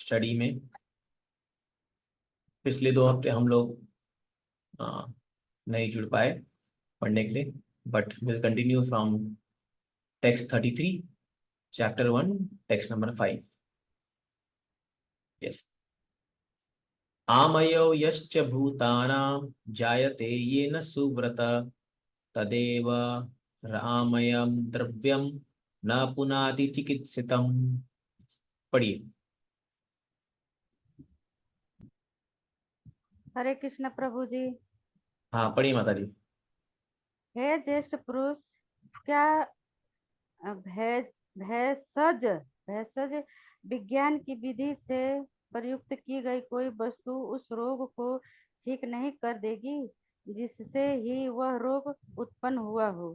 Study में। पिछले 2 हफ्ते हम लोग नहीं जुड़ पाए पढ़ने के लिए, but will continue from text 33 chapter 1 text number 5। Yes. आमयो यश्च भूतानां जायते येन सुव्रत तदेव रामयं द्रव्यम न पुनाति चिकित्सितम्। पढ़िए। हरे कृष्ण प्रभु जी। हाँ पढ़िए माता जी। हे ज्येष्ठ पुरुष, क्या भेषज भेषज विज्ञान की विधि से प्रयुक्त की गई कोई वस्तु उस रोग को ठीक नहीं कर देगी जिससे ही वह रोग उत्पन्न हुआ हो।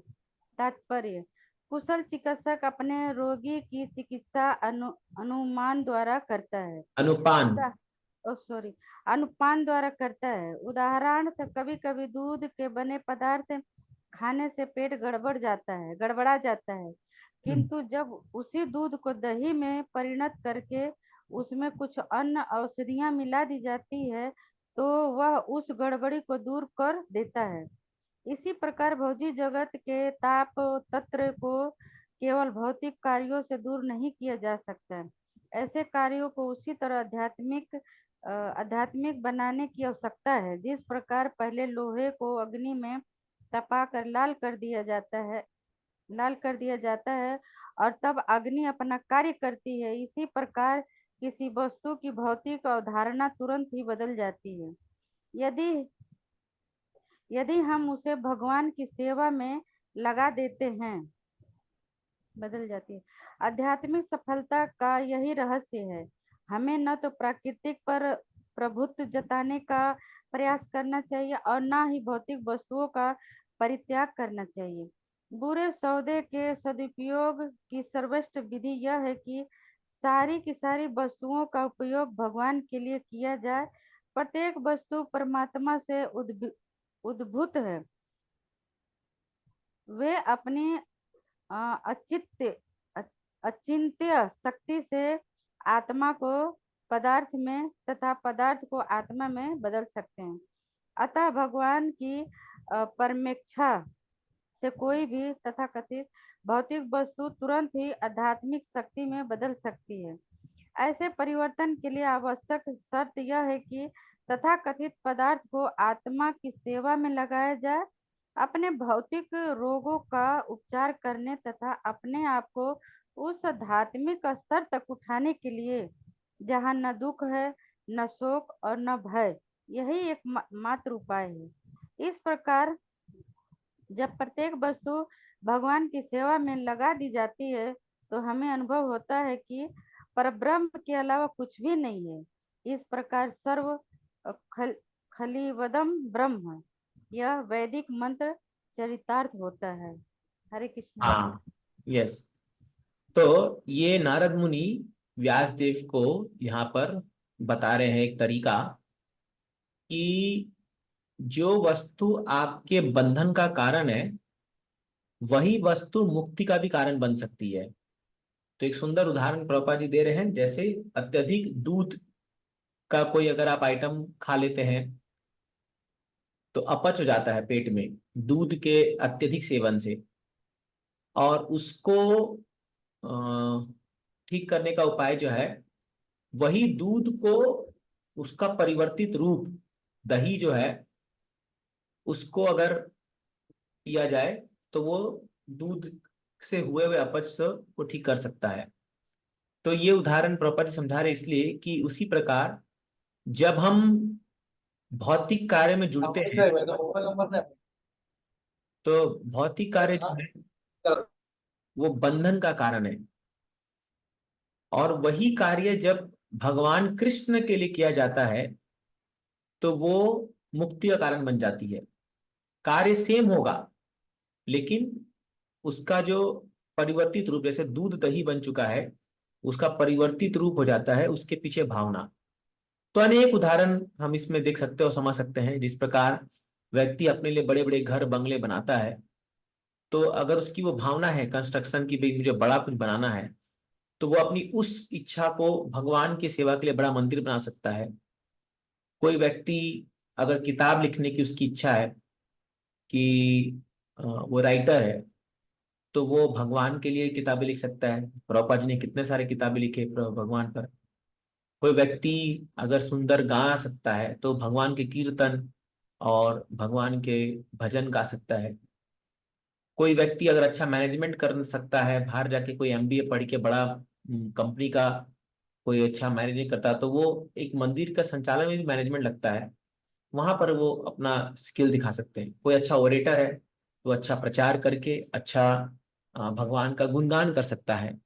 तात्पर्य: कुशल चिकित्सक अपने रोगी की चिकित्सा अनुमान द्वारा करता है। अनुपान। सॉरी, अनुपान द्वारा करता है। उदाहरण, कभी कभी दूध के बने पदार्थ खाने से पेट गड़बड़ा जाता है, किंतु जब उसी दूध को दही में परिणत करके उसमें कुछ अन्य औषधियां मिला दी जाती है तो वह उस गड़बड़ी को दूर कर देता है। इसी प्रकार भौतिक जगत के ताप तंत्र को केवल भौतिक कार्यों से दूर नहीं किया जा सकता। ऐसे कार्यों को उसी तरह आध्यात्मिक बनाने की आवश्यकता है। जिस प्रकार पहले लोहे को अग्नि में तपाकर लाल कर दिया जाता है और तब अग्नि अपना कार्य करती है, इसी प्रकार किसी वस्तु की भौतिक अवधारणा तुरंत ही बदल जाती है यदि यदि हम उसे भगवान की सेवा में लगा देते हैं। बदल जाती है। आध्यात्मिक सफलता का यही रहस्य है। हमें न तो प्राकृतिक पर प्रभुत्व जताने का प्रयास करना चाहिए और न ही भौतिक वस्तुओं का परित्याग करना चाहिए। बुरे सौदे के सदुपयोग की सर्वश्रेष्ठ विधि यह है कि सारी की सारी वस्तुओं का उपयोग भगवान के लिए किया जाए। प्रत्येक वस्तु परमात्मा से उद्भूत है। वे अपनी अचित्य अचिंत्य शक्ति से आत्मा को पदार्थ में तथा पदार्थ को आत्मा में बदल सकते हैं। अतः भगवान की परमेच्छा से कोई भी तथाकथित भौतिक वस्तु तुरंत ही आध्यात्मिक शक्ति में बदल सकती है। ऐसे परिवर्तन के लिए आवश्यक शर्त यह है कि तथाकथित पदार्थ को आत्मा की सेवा में लगाया जाए। अपने भौतिक रोगों का उपचार करने तथा अपने आप को उस आध्यात्मिक स्तर तक उठाने के लिए जहाँ न दुख है, न शोक और न भय, यही एक मात्र उपाय है। इस प्रकार जब प्रत्येक वस्तु भगवान की सेवा में लगा दी जाती है तो हमें अनुभव होता है कि परब्रह्म के अलावा कुछ भी नहीं है। इस प्रकार सर्व खलिवदम ब्रह्म, यह वैदिक मंत्र चरितार्थ होता है। हरे कृष्ण। हाँ। यस। तो ये नारद मुनि व्यासदेव को यहाँ पर बता रहे हैं एक तरीका कि जो वस्तु आपके बंधन का कारण है वही वस्तु मुक्ति का भी कारण बन सकती है। तो एक सुंदर उदाहरण प्रभुपाद जी दे रहे हैं, जैसे अत्यधिक दूध का कोई अगर आप आइटम खा लेते हैं तो अपच हो जाता है पेट में दूध के अत्यधिक सेवन से, और उसको ठीक करने का उपाय जो है वही दूध को, उसका परिवर्तित रूप दही जो है उसको अगर पिया जाए तो वो दूध से हुए हुए अपच को ठीक कर सकता है। तो ये उदाहरण प्रॉपर समझा रहे इसलिए कि उसी प्रकार जब हम भौतिक कार्य में जुड़ते हैं तो भौतिक कार्य जो है वो बंधन का कारण है, और वही कार्य जब भगवान कृष्ण के लिए किया जाता है तो वो मुक्ति का कारण बन जाती है। कार्य सेम होगा लेकिन उसका जो परिवर्तित रूप, जैसे दूध दही बन चुका है उसका परिवर्तित रूप हो जाता है उसके पीछे भावना। तो अनेक उदाहरण हम इसमें देख सकते हैं और समझ सकते हैं। जिस प्रकार व्यक्ति अपने लिए बड़े बड़े घर बंगले बनाता है तो अगर उसकी वो भावना है कंस्ट्रक्शन की, भाई मुझे बड़ा कुछ बनाना है, तो वो अपनी उस इच्छा को भगवान की सेवा के लिए बड़ा मंदिर बना सकता है। कोई व्यक्ति अगर किताब लिखने की उसकी इच्छा है कि वो राइटर है, तो वो भगवान के लिए किताबें लिख सकता है। प्रभुपाद जी ने कितने सारे किताबें लिखे भगवान पर। कोई व्यक्ति अगर सुंदर गा सकता है तो भगवान के कीर्तन और भगवान के भजन गा सकता है। कोई व्यक्ति अगर अच्छा मैनेजमेंट कर सकता है, बाहर जाके कोई एमबीए पढ़ के बड़ा कंपनी का कोई अच्छा मैनेजिंग करता है, तो वो एक मंदिर का संचालन में भी मैनेजमेंट लगता है, वहां पर वो अपना स्किल दिखा सकते हैं। कोई अच्छा ओरेटर है तो अच्छा प्रचार करके अच्छा भगवान का गुणगान कर सकता है।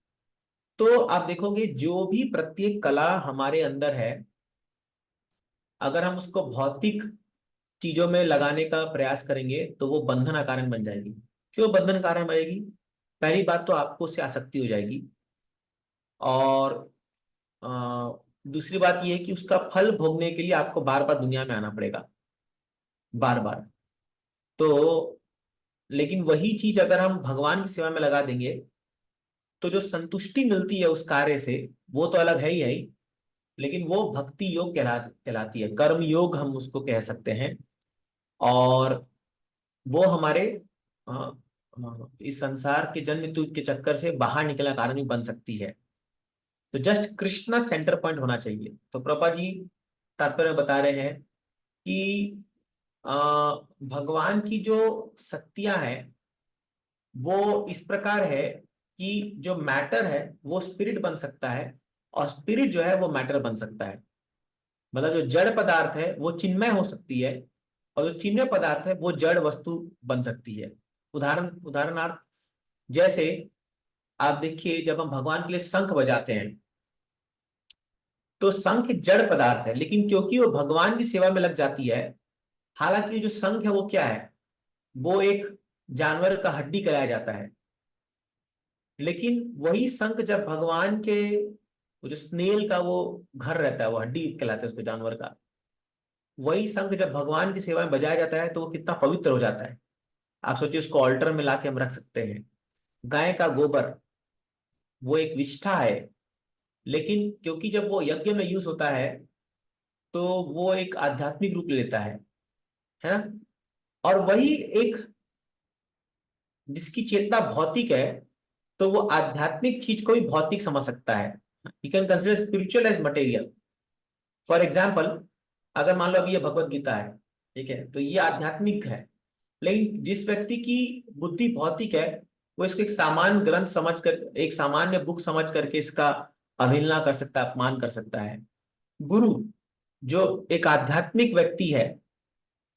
तो आप देखोगे जो भी प्रत्येक कला हमारे अंदर है, अगर हम उसको भौतिक चीजों में लगाने का प्रयास करेंगे तो वो बंधन का कारण बन जाएगी। क्यों बंधन कारण बनेगी? पहली बात तो आपको उससे आसक्ति हो जाएगी, और अ, दूसरी बात यह है कि उसका फल भोगने के लिए आपको बार बार दुनिया में आना पड़ेगा, बार बार। तो लेकिन वही चीज अगर हम भगवान की सेवा में लगा देंगे तो जो संतुष्टि मिलती है उस कार्य से, वो तो अलग है ही, लेकिन वो भक्ति योग कहलाती है, कर्म योग हम उसको कह सकते हैं। और वो हमारे इस संसार के जन्म मृत्यु के चक्कर से बाहर निकलने का कारण भी बन सकती है। तो जस्ट कृष्णा सेंटर पॉइंट होना चाहिए। तो प्रभा जी तात्पर्य में बता रहे हैं कि अ, भगवान की जो शक्तियां हैं वो इस प्रकार है कि जो मैटर है वो स्पिरिट बन सकता है, और स्पिरिट जो है वो मैटर बन सकता है। मतलब जो जड़ पदार्थ है वो चिन्मय हो सकती है, और जो चिन्मय पदार्थ है वो जड़ वस्तु बन सकती है। उदाहरणार्थ, जैसे आप देखिए जब हम भगवान के लिए शंख बजाते हैं, तो शंख जड़ पदार्थ है, लेकिन क्योंकि वो भगवान की सेवा में लग जाती है, हालांकि जो शंख है वो क्या है, वो एक जानवर का हड्डी कराया जाता है। लेकिन वही शंख जब भगवान के, वो जो स्नेल का वो घर रहता है, वो हड्डी कहलाता है उसको, जानवर का, वही शंख जब भगवान की सेवा में बजाया जाता है तो वो कितना पवित्र हो जाता है। आप सोचिए, उसको ऑल्टर में लाके हम रख सकते हैं। गाय का गोबर वो एक विष्ठा है, लेकिन क्योंकि जब वो यज्ञ में यूज होता है तो वो एक आध्यात्मिक रूप ले लेता है ना। और वही एक जिसकी चेतना भौतिक है, तो वो आध्यात्मिक चीज को भी भौतिक समझ सकता है। You can consider spiritual as material. For example, अगर मान लो अभी ये भगवत गीता है, ठीक है, तो ये आध्यात्मिक है। लेकिन जिस व्यक्ति की बुद्धि भौतिक है, वो इसको एक सामान्य ग्रंथ समझ कर, एक सामान्य बुक समझ करके इसका अवहेलना कर सकता है, अपमान कर सकता है। गुरु जो एक आध्यात्मिक व्यक्ति है,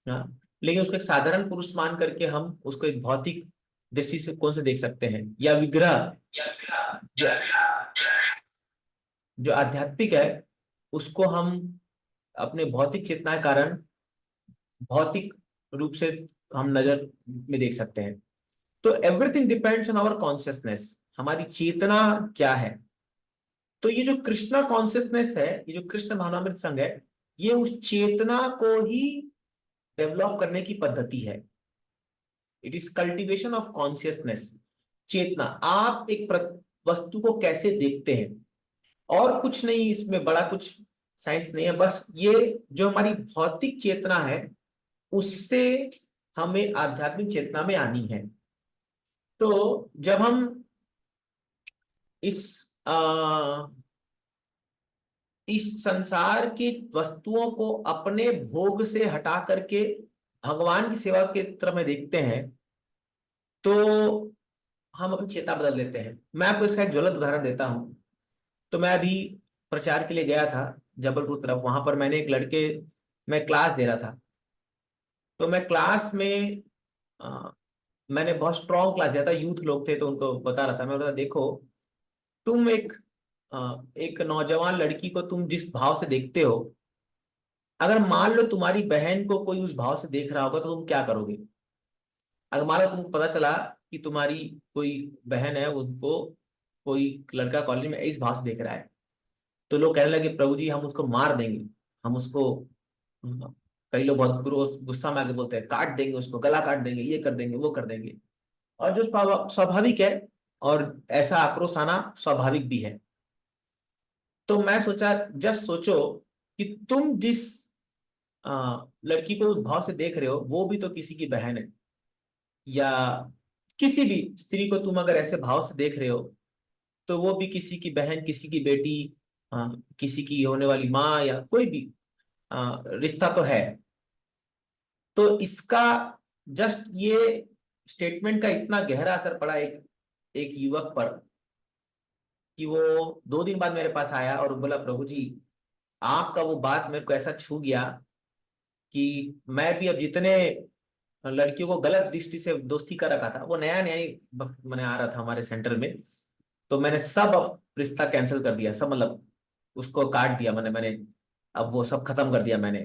हाँ, लेकिन उसको एक साधारण पुरुष मान करके हम उसको एक भौतिक दृष्टि से कौन से देख सकते हैं, या विग्रह जो जो आध्यात्मिक है उसको हम अपने भौतिक चेतना के कारण भौतिक रूप से हम नजर में देख सकते हैं। तो everything depends on our consciousness, हमारी चेतना क्या है। तो ये जो कृष्णा कॉन्शियसनेस है, ये जो कृष्ण भावनामृत संघ है, ये उस चेतना को ही डेवलप करने की पद्धति है। It is cultivation of consciousness. चेतना, आप एक वस्तु को कैसे देखते हैं, और कुछ नहीं, इसमें बड़ा कुछ साइंस नहीं है, बस ये जो हमारी भौतिक चेतना है उससे हमें आध्यात्मिक चेतना में आनी है। तो जब हम इस इस संसार की वस्तुओं को अपने भोग से हटा करके भगवान की सेवा के तरफ में देखते हैं, तो हम अपनी चेतना बदल लेते हैं। मैं आपको इसका एक ज्वलंत उदाहरण देता हूं। तो मैं अभी प्रचार के लिए गया था जबलपुर तरफ, वहां पर मैंने एक लड़के, मैं क्लास दे रहा था। तो मैं क्लास में मैंने बहुत स्ट्रॉन्ग क्लास दिया था, यूथ लोग थे, तो उनको बता रहा था। मैं बता, देखो, तुम एक नौजवान लड़की को तुम जिस भाव से देखते हो, अगर मान लो तुम्हारी बहन को कोई उस भाव से देख रहा होगा तो तुम क्या करोगे? अगर मान लो तुमको पता चला कि तुम्हारी कोई बहन है, उसको कोई लड़का कॉलेज में इस भाव से देख रहा है, तो लोग कहने लगे प्रभु जी हम उसको मार देंगे, हम उसको, कई लोग बहुत गुस्सा में आके बोलते हैं काट देंगे, उसको गला काट देंगे, ये कर देंगे, वो कर देंगे। और जो स्वाभाविक है, और ऐसा आक्रोश आना स्वाभाविक भी है। तो मैं सोचा, जस्ट सोचो कि तुम जिस लड़की को उस भाव से देख रहे हो वो भी तो किसी की बहन है, या किसी भी स्त्री को तुम अगर ऐसे भाव से देख रहे हो तो वो भी किसी की बहन, किसी की बेटी, किसी की होने वाली माँ, या कोई भी रिश्ता तो है। तो इसका जस्ट ये स्टेटमेंट का इतना गहरा असर पड़ा एक एक युवक पर, कि वो 2 दिन बाद मेरे पास आया और बोला, प्रभु जी आपका वो बात मेरे को ऐसा छू गया कि मैं भी अब जितने लड़कियों को गलत दृष्टि से दोस्ती कर रखा था, वो नया नया ही मैंने आ रहा था हमारे सेंटर में, तो मैंने सब अब रिश्ता कैंसिल कर दिया, सब मतलब उसको काट दिया मैंने अब वो सब खत्म कर दिया मैंने।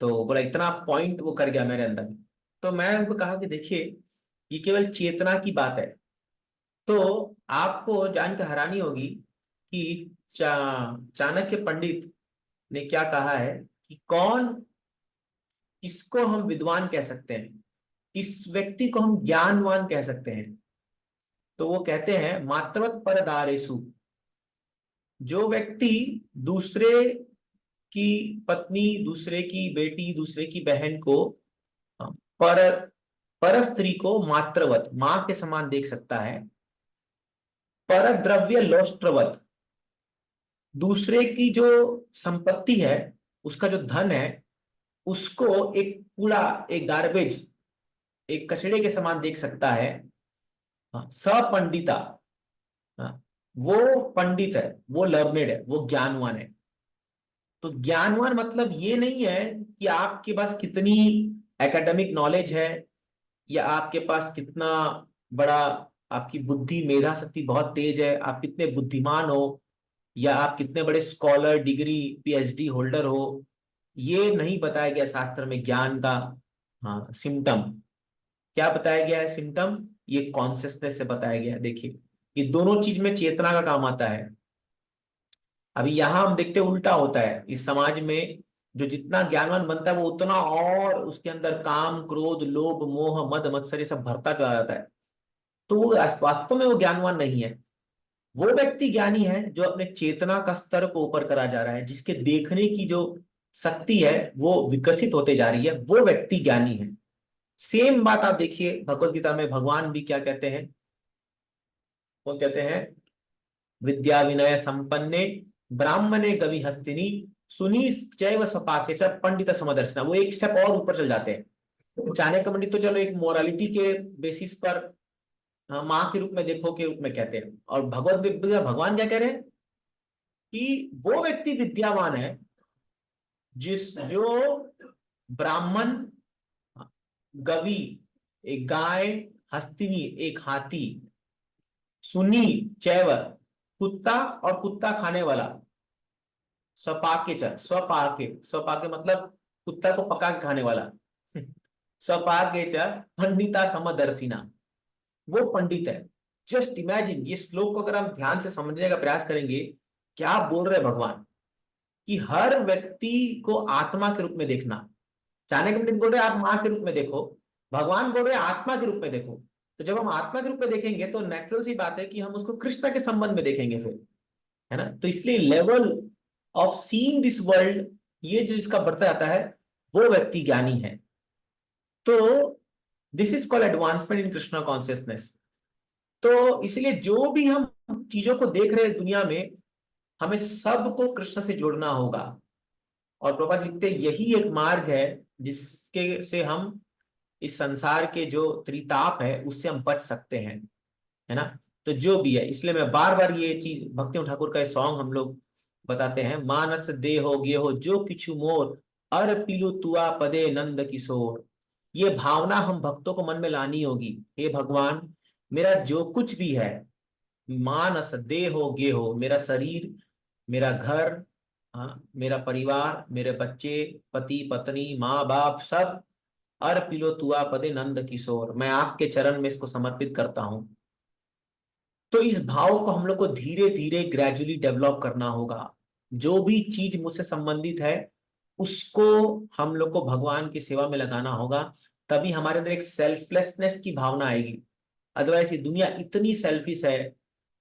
तो बोला इतना पॉइंट वो कर गया मेरे अंदर। तो मैं उनको कहा कि देखिए ये केवल चेतना की बात है। तो आपको जान के हैरानी होगी कि चाणक्य पंडित ने क्या कहा है कि कौन, किसको हम विद्वान कह सकते हैं, किस व्यक्ति को हम ज्ञानवान कह सकते हैं। तो वो कहते हैं मात्रवत परदारेषु, जो व्यक्ति दूसरे की पत्नी, दूसरे की बेटी, दूसरे की बहन को, पर पर स्त्री को मात्रवत, मां के समान देख सकता है, पर द्रव्य लोष्ट्रवत, दूसरे की जो संपत्ति है, उसका जो धन है, उसको एक कूड़ा, एक गार्बेज, एक कचड़े के समान देख सकता है। सपंडिता, हाँ, वो पंडित है, वो लर्नेड है, वो ज्ञानवान है। तो ज्ञानवान मतलब ये नहीं है कि आपके पास कितनी एकेडमिक नॉलेज है, या आपके पास कितना बड़ा, आपकी बुद्धि मेधा शक्ति बहुत तेज है, आप कितने बुद्धिमान हो, या आप कितने बड़े स्कॉलर, डिग्री, पीएचडी होल्डर हो। ये नहीं बताया गया शास्त्र में ज्ञान का। हाँ, सिम्टम क्या बताया गया है? सिम्टम ये कॉन्सियसनेस से बताया गया है। देखिए ये दोनों चीज में चेतना का काम आता है। अभी यहां हम देखते हैं उल्टा होता है इस समाज में, जो जितना ज्ञानवान बनता है वो उतना और उसके अंदर काम, क्रोध, लोभ, मोह, मद, मत्सर ये सब भरता चला जाता है। तो वो वास्तव में वो ज्ञानवान नहीं है। वो व्यक्ति ज्ञानी है जो अपने चेतना का स्तर को ऊपर करा जा रहा है, जिसके देखने की जो शक्ति है वो विकसित होते जा रही है, वो व्यक्ति ज्ञानी है। सेम बात आप देखिए भगवत गीता में भगवान भी क्या कहते हैं? वो कहते हैं विद्या विनय संपन्ने ब्राह्मणे गवि हस्तिनी सुनी चैव स्वपाके च पंडित समदर्शना। वो एक स्टेप और ऊपर चल जाते हैं। चाणक्य पंडित तो चलो एक मोरालिटी के बेसिस पर, माँ के रूप में देखो के रूप में कहते हैं, और भगवान क्या कह रहे हैं कि वो व्यक्ति विद्यावान है जो ब्राह्मण, गवि एक गाय, हस्तिनी एक हाथी, सुनी चैव कुत्ता और कुत्ता खाने वाला, स्वपाके च, स्वपाके, स्वपाके मतलब कुत्ता को पका के खाने वाला, स्वपाके च पंडिता समदर्शिना, वो पंडित है। जस्ट इमेजिन, ये श्लोक को अगर हम ध्यान से समझने का प्रयास करेंगे, क्या बोल रहे भगवान कि हर व्यक्ति को आत्मा के रूप में देखना। चाणक्य पंडित बोल रहे आप माँ के रूप में देखो, भगवान बोल रहे आत्मा के रूप में देखो। तो जब हम आत्मा के रूप में देखेंगे तो नेचुरल सी बात है कि हम उसको कृष्ण के संबंध में देखेंगे फिर, है ना। तो इसलिए level of seeing this world, ये जो इसका बढ़ता जाता है, वो व्यक्ति ज्ञानी है। तो this is called advancement in Krishna consciousness. तो इसलिए जो भी हम चीजों को देख रहे हैं दुनिया में, हमें सबको कृष्ण से जोड़ना होगा। और प्रभुपाद लिखते यही एक मार्ग है जिसके से हम इस संसार के जो त्रिताप है उससे हम बच सकते हैं, है ना। तो जो भी है, इसलिए मैं बार बार ये चीज, भक्ति ठाकुर का सॉन्ग हम लोग बताते हैं, मानस दे हो गे हो जो किछु मोर, अर पिलु तुआ पदे नंद किशोर। ये भावना हम भक्तों को मन में लानी होगी, हे भगवान मेरा जो कुछ भी है, मानस दे हो गे हो, मेरा शरीर, मेरा घर, हाँ, मेरा परिवार, मेरे बच्चे, पति पत्नी, माँ बाप, सब, अर पिलो तुआ पदे नंद किशोर, मैं आपके चरण में इसको समर्पित करता हूं। तो इस भाव को हम लोग को धीरे धीरे ग्रेजुअली डेवलप करना होगा। जो भी चीज मुझसे संबंधित है उसको हम लोग को भगवान की सेवा में लगाना होगा, तभी हमारे अंदर एक सेल्फलेसनेस की भावना आएगी। अदरवाइज ये दुनिया इतनी सेल्फिश है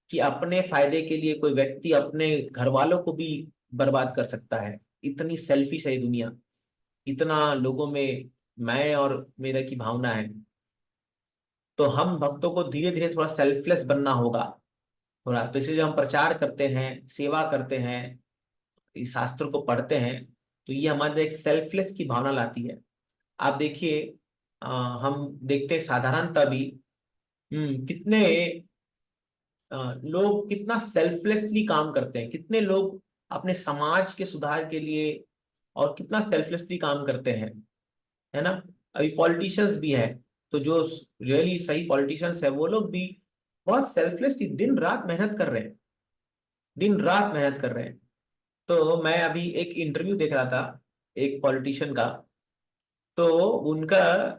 कि अपने फायदे के लिए कोई व्यक्ति अपने घर वालों को भी बर्बाद कर सकता है। इतनी सेल्फिश है ये दुनिया, इतना लोगों में मैं और मेरे की भावना है। तो हम भक्तों को धीरे धीरे थोड़ा सेल्फलेस बनना होगा थोड़ा। तो इसलिए जब हम प्रचार करते हैं, सेवा करते हैं, इस शास्त्र को पढ़ते हैं, तो ये हमारे अंदर एक सेल्फलेस की भावना लाती है। आप देखिए, हम देखते हैं साधारणतः भी कितने लोग कितना सेल्फलेसली काम करते हैं, कितने लोग अपने समाज के सुधार के लिए और कितना सेल्फलेसली काम करते हैं, है ना। अभी पॉलिटिशियंस भी हैं, तो जो रियली सही पॉलिटिशियंस है वो लोग भी बहुत सेल्फलेसली दिन रात मेहनत कर रहे हैं, दिन रात मेहनत कर रहे हैं। तो मैं अभी एक इंटरव्यू देख रहा था एक पॉलिटिशियन का। तो उनका,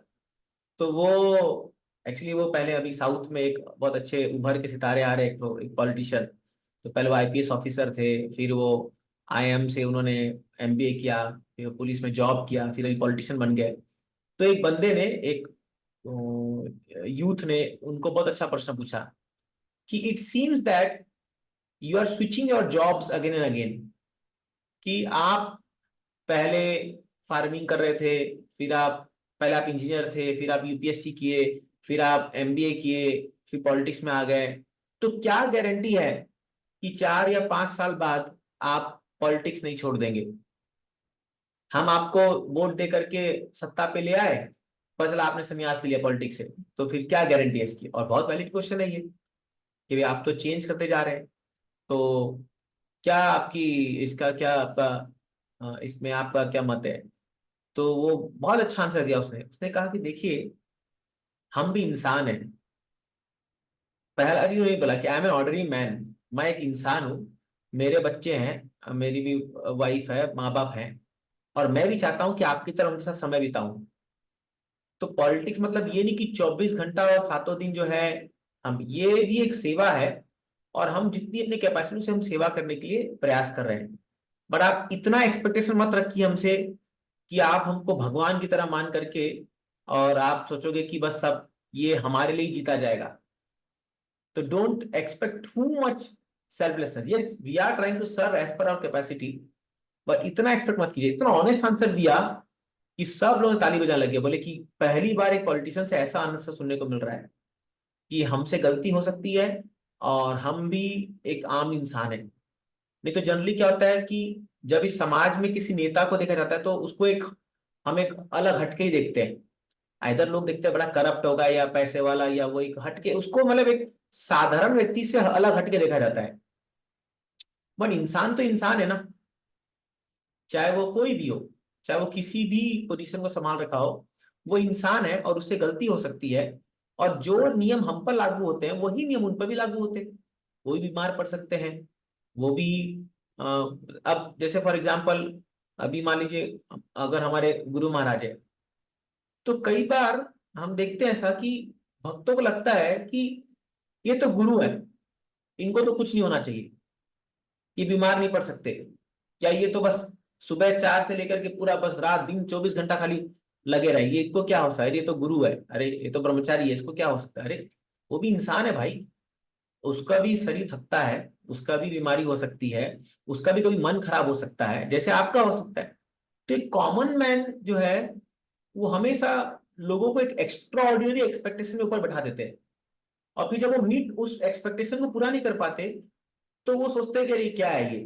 तो वो एक्चुअली वो पहले अभी साउथ में एक बहुत अच्छे उभर के सितारे आ रहे, एक पॉलिटिशियन। तो पहले वो आईपीएस ऑफिसर थे, फिर वो आईएम से उन्होंने एमबीए किया, फिर पुलिस में जॉब किया, फिर अभी पॉलिटिशियन बन गए। तो एक बंदे ने, एक यूथ ने उनको बहुत अच्छा प्रश्न पूछा कि it seems that you are switching your jobs again and again. कि आप पहले फार्मिंग कर रहे थे, फिर आप, पहले आप इंजीनियर थे, फिर आप यूपीएससी किए, फिर आप एमबीए किए, फिर पॉलिटिक्स में आ गए। तो क्या गारंटी है कि 4 या 5 साल बाद आप पॉलिटिक्स नहीं छोड़ देंगे? हम आपको वोट दे करके सत्ता पे ले आए, पता चला आपने संन्यास लिया पॉलिटिक्स से, तो फिर क्या गारंटी है इसकी? और बहुत वैलिड क्वेश्चन है ये, कि भाई आप तो चेंज करते जा रहे हैं। तो क्या आपकी, इसका क्या आपका, इसमें आपका क्या मत है? तो वो बहुत अच्छा आंसर दिया उसने। उसने कहा कि देखिए, हम भी इंसान हैं। पहला चीज उन्होंने बोला कि I am an ordinary man, मैं एक इंसान हूँ, मेरे बच्चे हैं, मेरी भी वाइफ है, माँ बाप हैं, और मैं भी चाहता हूँ कि आपकी तरह उनके साथ समय बिताऊं। तो पॉलिटिक्स मतलब ये नहीं कि 24 घंटा और सातों दिन जो है, हम, ये भी एक सेवा है, और हम जितनी अपनी कैपेसिटी से हम सेवा करने के लिए प्रयास कर रहे हैं। बट आप इतना एक्सपेक्टेशन मत रखिए हमसे कि आप हमको भगवान की तरह मान करके और आप सोचोगे कि बस सब ये हमारे लिए ही जीता जाएगा। तो don't expect too much selflessness. Yes, we are trying to serve as per our capacity, but इतना एक्सपेक्ट मत कीजिए। इतना ऑनेस्ट आंसर दिया कि सब लोग ताली बजाने लगे, बोले कि पहली बार एक पॉलिटिशियन से ऐसा आंसर सुनने को मिल रहा है कि हमसे गलती हो सकती है, और हम भी एक आम इंसान है। नहीं तो जनरली क्या होता है कि जब इस समाज में किसी नेता को देखा जाता है तो उसको एक, हम एक अलग हटके ही देखते हैं। इधर लोग देखते हैं बड़ा करप्ट होगा या पैसे वाला, या वो एक हटके उसको, मतलब एक साधारण व्यक्ति से अलग हटके देखा जाता है। बट इंसान तो इंसान है ना, चाहे वो कोई भी हो, चाहे वो किसी भी पोजीशन को संभाल रखा हो, वो इंसान है और उससे गलती हो सकती है। और जो नियम हम पर लागू होते हैं वही नियम उन पर भी लागू होते हैं। वो भी बीमार पड़ सकते हैं, वो भी, अब जैसे फॉर एग्जाम्पल, अभी मान लीजिए अगर हमारे गुरु महाराज है, तो कई बार हम देखते हैं ऐसा कि भक्तों को लगता है कि ये तो गुरु है, इनको तो कुछ नहीं होना चाहिए, ये बीमार नहीं पड़ सकते, या ये तो बस सुबह 4 से लेकर के पूरा बस रात दिन 24 घंटा खाली लगे रहे, ये इनको क्या हो सकता है, ये तो गुरु है, अरे ये तो ब्रह्मचारी है, इसको क्या हो सकता है? अरे वो भी इंसान है भाई, उसका भी शरीर थकता है, उसका भी बीमारी हो सकती है, उसका भी कभी मन खराब हो सकता है जैसे आपका हो सकता है। तो एक कॉमन मैन जो है, वो हमेशा लोगों को एक एक्स्ट्रा ऑर्डिनरी एक्सपेक्टेशन के ऊपर बैठा देते हैं, और फिर जब वो मीट उस एक्सपेक्टेशन को पूरा नहीं कर पाते, तो वो सोचते हैं कि अरे क्या है ये।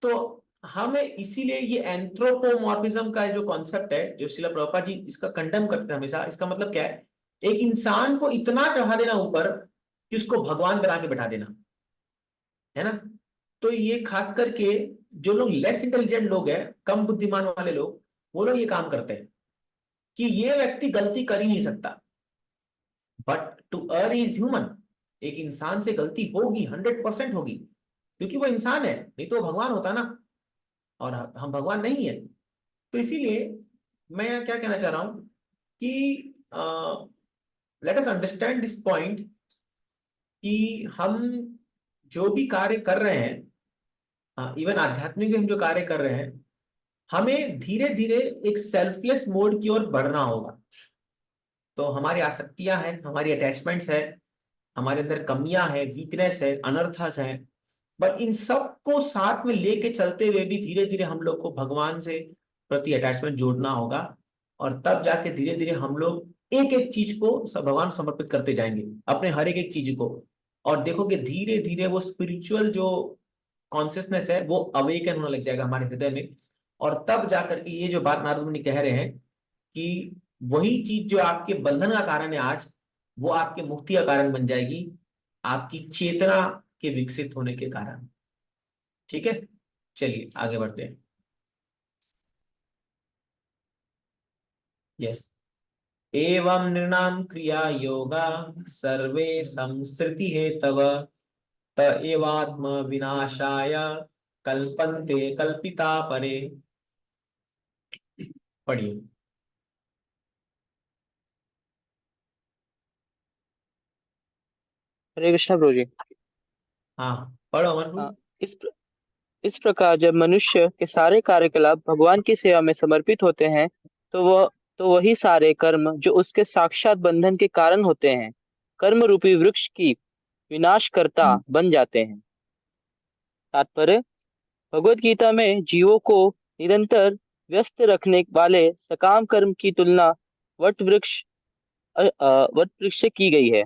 तो हमें इसीलिए ये एंथ्रोपोमॉर्फिज्म का जो कॉन्सेप्ट है, जो शिला प्रभुपाद जी इसका कंडेम करते हैं हमेशा, इसका मतलब क्या है? एक इंसान को इतना चढ़ा देना ऊपर कि उसको भगवान बना के बैठा देना, है ना। तो ये खास करके जो लोग लेस इंटेलिजेंट लोग हैं, कम बुद्धिमान वाले लोग, वो लोग ये काम करते हैं कि ये व्यक्ति गलती कर ही नहीं सकता। But to err is human, एक इंसान से गलती होगी, 100% होगी, क्योंकि वो इंसान है, नहीं तो वो भगवान होता ना, और हम भगवान नहीं है। तो इसीलिए मैं यहाँ क्या कहना चाह रहा हूं कि let us understand this point, कि हम जो भी कार्य कर रहे हैं, इवन आध्यात्मिक भी हम जो कार्य कर रहे हैं, हमें धीरे धीरे एक सेल्फलेस मोड की ओर बढ़ना होगा। तो हमारी आसक्तियां हैं, हमारी अटैचमेंट्स है, हमारे अंदर कमियां हैं, वीकनेस है, अनर्थस है, बट इन सब को साथ में लेके चलते हुए भी धीरे धीरे हम लोग को भगवान से प्रति अटैचमेंट जोड़ना होगा। और तब जाके धीरे धीरे हम लोग एक एक चीज को भगवान को समर्पित करते जाएंगे, अपने हर एक एक चीज को। और देखोगे धीरे धीरे वो स्पिरिचुअल जो कॉन्शियसनेस है वो अवेकन होने लग जाएगा हमारे हृदय में। और तब जाकर के ये जो बात नारद मुनि कह रहे हैं कि वही चीज जो आपके बंधन का कारण है आज, वो आपके मुक्ति का कारण बन जाएगी, आपकी चेतना के विकसित होने के कारण। ठीक है, चलिए आगे बढ़ते हैं। यस। एवं नृणाम क्रिया योगा सर्वे संसृति है तव, त एवात्म विनाशाय कल्पन्ते कल्पिता परे। पढ़िए। हरे कृष्णा प्रभु जी। हाँ, पढ़ो अमर अ, भाई। इस प्र, इस प्रकार जब मनुष्य के सारे कार्यकलाप भगवान की सेवा में समर्पित होते हैं तो वही सारे कर्म जो उसके साक्षात बंधन के कारण होते हैं कर्म रूपी वृक्ष की विनाशकर्ता बन जाते हैं। तात्पर्य, भगवत गीता में जीवों को निरंतर व्यस्त रखने वाले सकाम कर्म की तुलना वट वृक्ष वट वृक्ष से की गई है,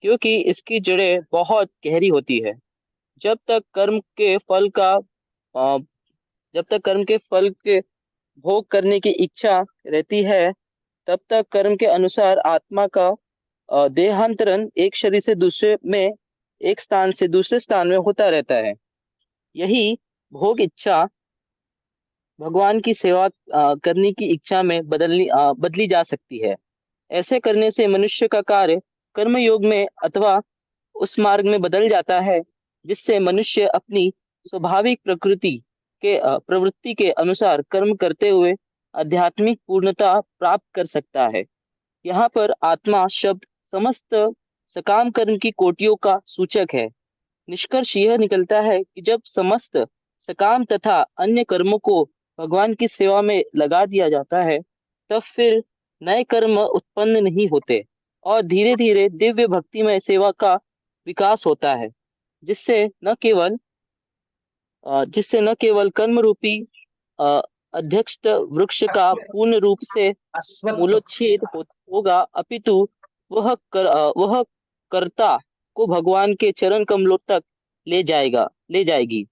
क्योंकि इसकी जड़ें बहुत गहरी होती है। जब तक कर्म के फल का अ, जब तक कर्म के फल के भोग करने की इच्छा रहती है, तब तक कर्म के अनुसार आत्मा का देहांतरण एक शरीर से दूसरे में, एक स्थान से दूसरे स्थान में होता रहता है। यही भोग इच्छा भगवान की सेवा करने की इच्छा में बदली जा सकती है। ऐसे करने से मनुष्य का कार्य कर्मयोग में अथवा उस मार्ग में बदल जाता है जिससे मनुष्य अपनी स्वाभाविक प्रवृत्ति के अनुसार कर्म करते हुए आध्यात्मिक पूर्णता प्राप्त कर सकता है। यहाँ पर आत्मा शब्द समस्त सकाम कर्म की कोटियों का सूचक है। निष्कर्ष यह निकलता है कि जब समस्त सकाम तथा अन्य कर्मों को भगवान की सेवा में लगा दिया जाता है, तब फिर नए कर्म उत्पन्न नहीं होते और धीरे धीरे दिव्य भक्तिमय सेवा का विकास होता है, जिससे जिससे न केवल कर्म रूपी अ, अध्यक्ष वृक्ष का पूर्ण रूप से अश्वत्थ वृक्ष। मूलोच्छेद होगा, अपितु वह कर्ता को भगवान के चरण कमलों तक ले जाएगी।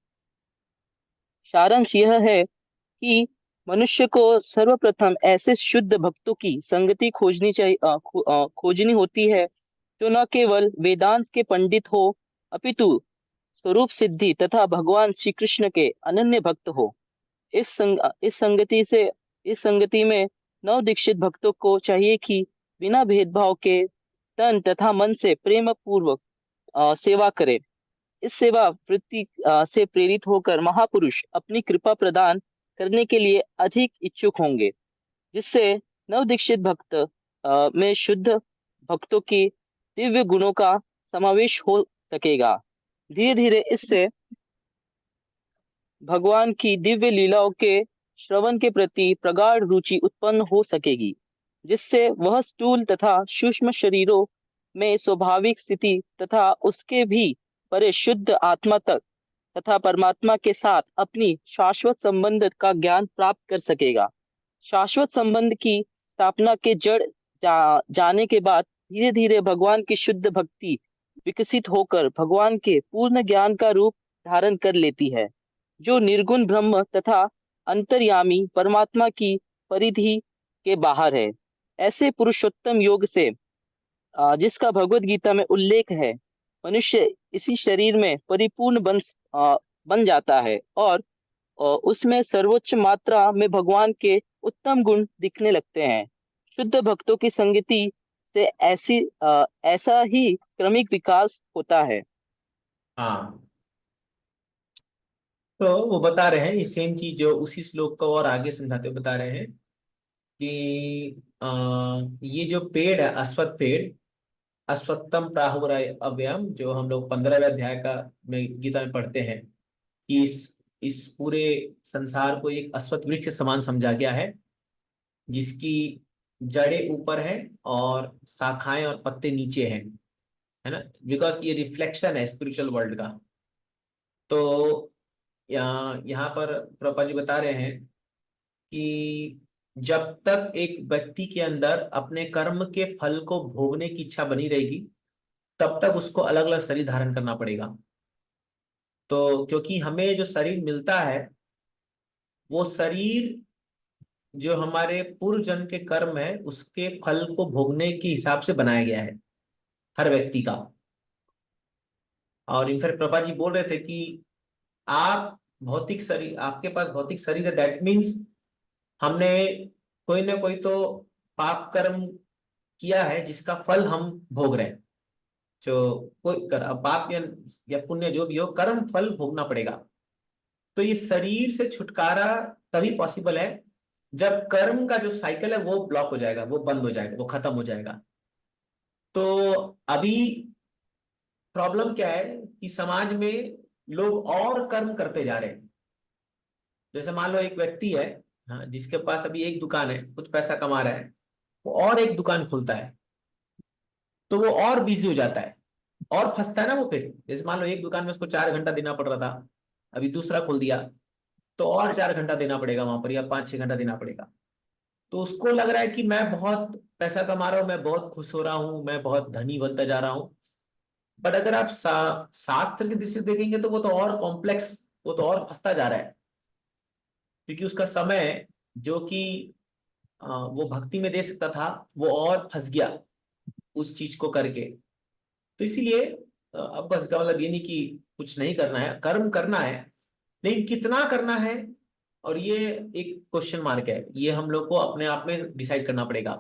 सारांश यह है कि मनुष्य को सर्वप्रथम ऐसे शुद्ध भक्तों की संगति खोजनी होती है जो न केवल वेदांत के पंडित हो, अपितु स्वरूप सिद्धि तथा भगवान श्री कृष्ण के अनन्य भक्त हो। इस संगति में नव दीक्षित भक्तों को चाहिए कि बिना भेदभाव के तन तथा मन से प्रेम पूर्वक सेवा करें। इस सेवा वृत्ति से प्रेरित होकर महापुरुष अपनी कृपा प्रदान करने के लिए अधिक इच्छुक होंगे, जिससे नवदीक्षित भक्त में शुद्ध भक्तों की दिव्य गुणों का समावेश हो सकेगा। धीरे धीरे इससे भगवान की दिव्य लीलाओं के श्रवण के प्रति प्रगाढ़ रुचि उत्पन्न हो सकेगी, जिससे वह स्थूल तथा सूक्ष्म शरीरों में स्वाभाविक स्थिति तथा उसके भी परे शुद्ध आत्मा तक तथा परमात्मा के साथ अपनी शाश्वत संबंध का ज्ञान प्राप्त कर सकेगा। शाश्वत संबंध की स्थापना के जाने के बाद धीरे धीरे भगवान की शुद्ध भक्ति विकसित होकर भगवान के पूर्ण ज्ञान का रूप धारण कर लेती है, जो निर्गुण ब्रह्म तथा अंतर्यामी परमात्मा की परिधि के बाहर है। ऐसे पुरुषोत्तम योग से जिसका भगवत गीता में उल्लेख है, मनुष्य इसी शरीर में परिपूर्ण बन जाता है और उसमें सर्वोच्च मात्रा में भगवान के उत्तम गुण दिखने लगते हैं। शुद्ध भक्तों की संगति से ऐसा ही क्रमिक विकास होता है। हाँ, तो वो बता रहे हैं ये सेम चीज जो उसी श्लोक को और आगे समझाते हुए बता रहे हैं कि ये जो पेड़ है अश्वत्थ पेड़, अश्वत्थम प्राहुर अव्ययम, जो हम लोग 15वें अध्याय का में गीता में पढ़ते हैं कि इस पूरे संसार को एक अश्वत्थ वृक्ष के समान समझा गया है, जिसकी जड़ें ऊपर है और शाखाएं और पत्ते नीचे हैं, है ना, बिकॉज ये रिफ्लेक्शन है स्पिरिचुअल वर्ल्ड का। तो यहाँ पर प्रभुपा जी बता रहे हैं कि जब तक एक व्यक्ति के अंदर अपने कर्म के फल को भोगने की इच्छा बनी रहेगी, तब तक उसको अलग अलग शरीर धारण करना पड़ेगा। तो क्योंकि हमें जो शरीर मिलता है, वो शरीर जो हमारे पूर्व जन्म के कर्म है उसके फल को भोगने के हिसाब से बनाया गया है हर व्यक्ति का। और इनफैक्ट प्रभा जी बोल रहे थे कि आप भौतिक शरीर, आपके पास भौतिक शरीर है, दैट मीन्स हमने कोई ना कोई तो पाप कर्म किया है जिसका फल हम भोग रहे हैं। जो कोई कर, अब पाप या पुण्य जो भी हो, कर्म फल भोगना पड़ेगा। तो ये शरीर से छुटकारा तभी पॉसिबल है जब कर्म का जो साइकिल है वो ब्लॉक हो जाएगा, वो बंद हो जाएगा, वो खत्म हो जाएगा। तो अभी प्रॉब्लम क्या है कि समाज में लोग और कर्म करते जा रहे हैं। जैसे मान लो एक व्यक्ति है, हाँ, जिसके पास अभी एक दुकान है, कुछ पैसा कमा रहा है, वो और एक दुकान खोलता है, तो वो और बिजी हो जाता है और फंसता है ना वो। फिर जैसे मान लो एक दुकान में उसको 4 घंटा देना पड़ रहा था, अभी दूसरा खोल दिया तो और 4 घंटा देना पड़ेगा वहां पर, या 5-6 घंटा देना पड़ेगा। तो उसको लग रहा है कि मैं बहुत पैसा कमा रहा हूँ, मैं बहुत खुश हो रहा हूँ, मैं बहुत धनी बनता जा रहा हूँ। बट अगर आप शास्त्र की दृष्टि से देखेंगे तो वो तो और कॉम्प्लेक्स, वो तो और फंसता जा रहा है, क्योंकि उसका समय जो कि वो भक्ति में दे सकता था, वो और फंस गया उस चीज को करके। तो इसीलिए आपका इसका मतलब ये नहीं कि कुछ नहीं करना है, कर्म करना है, लेकिन कितना करना है, और ये एक क्वेश्चन मार्क है, ये हम लोग को अपने आप में डिसाइड करना पड़ेगा।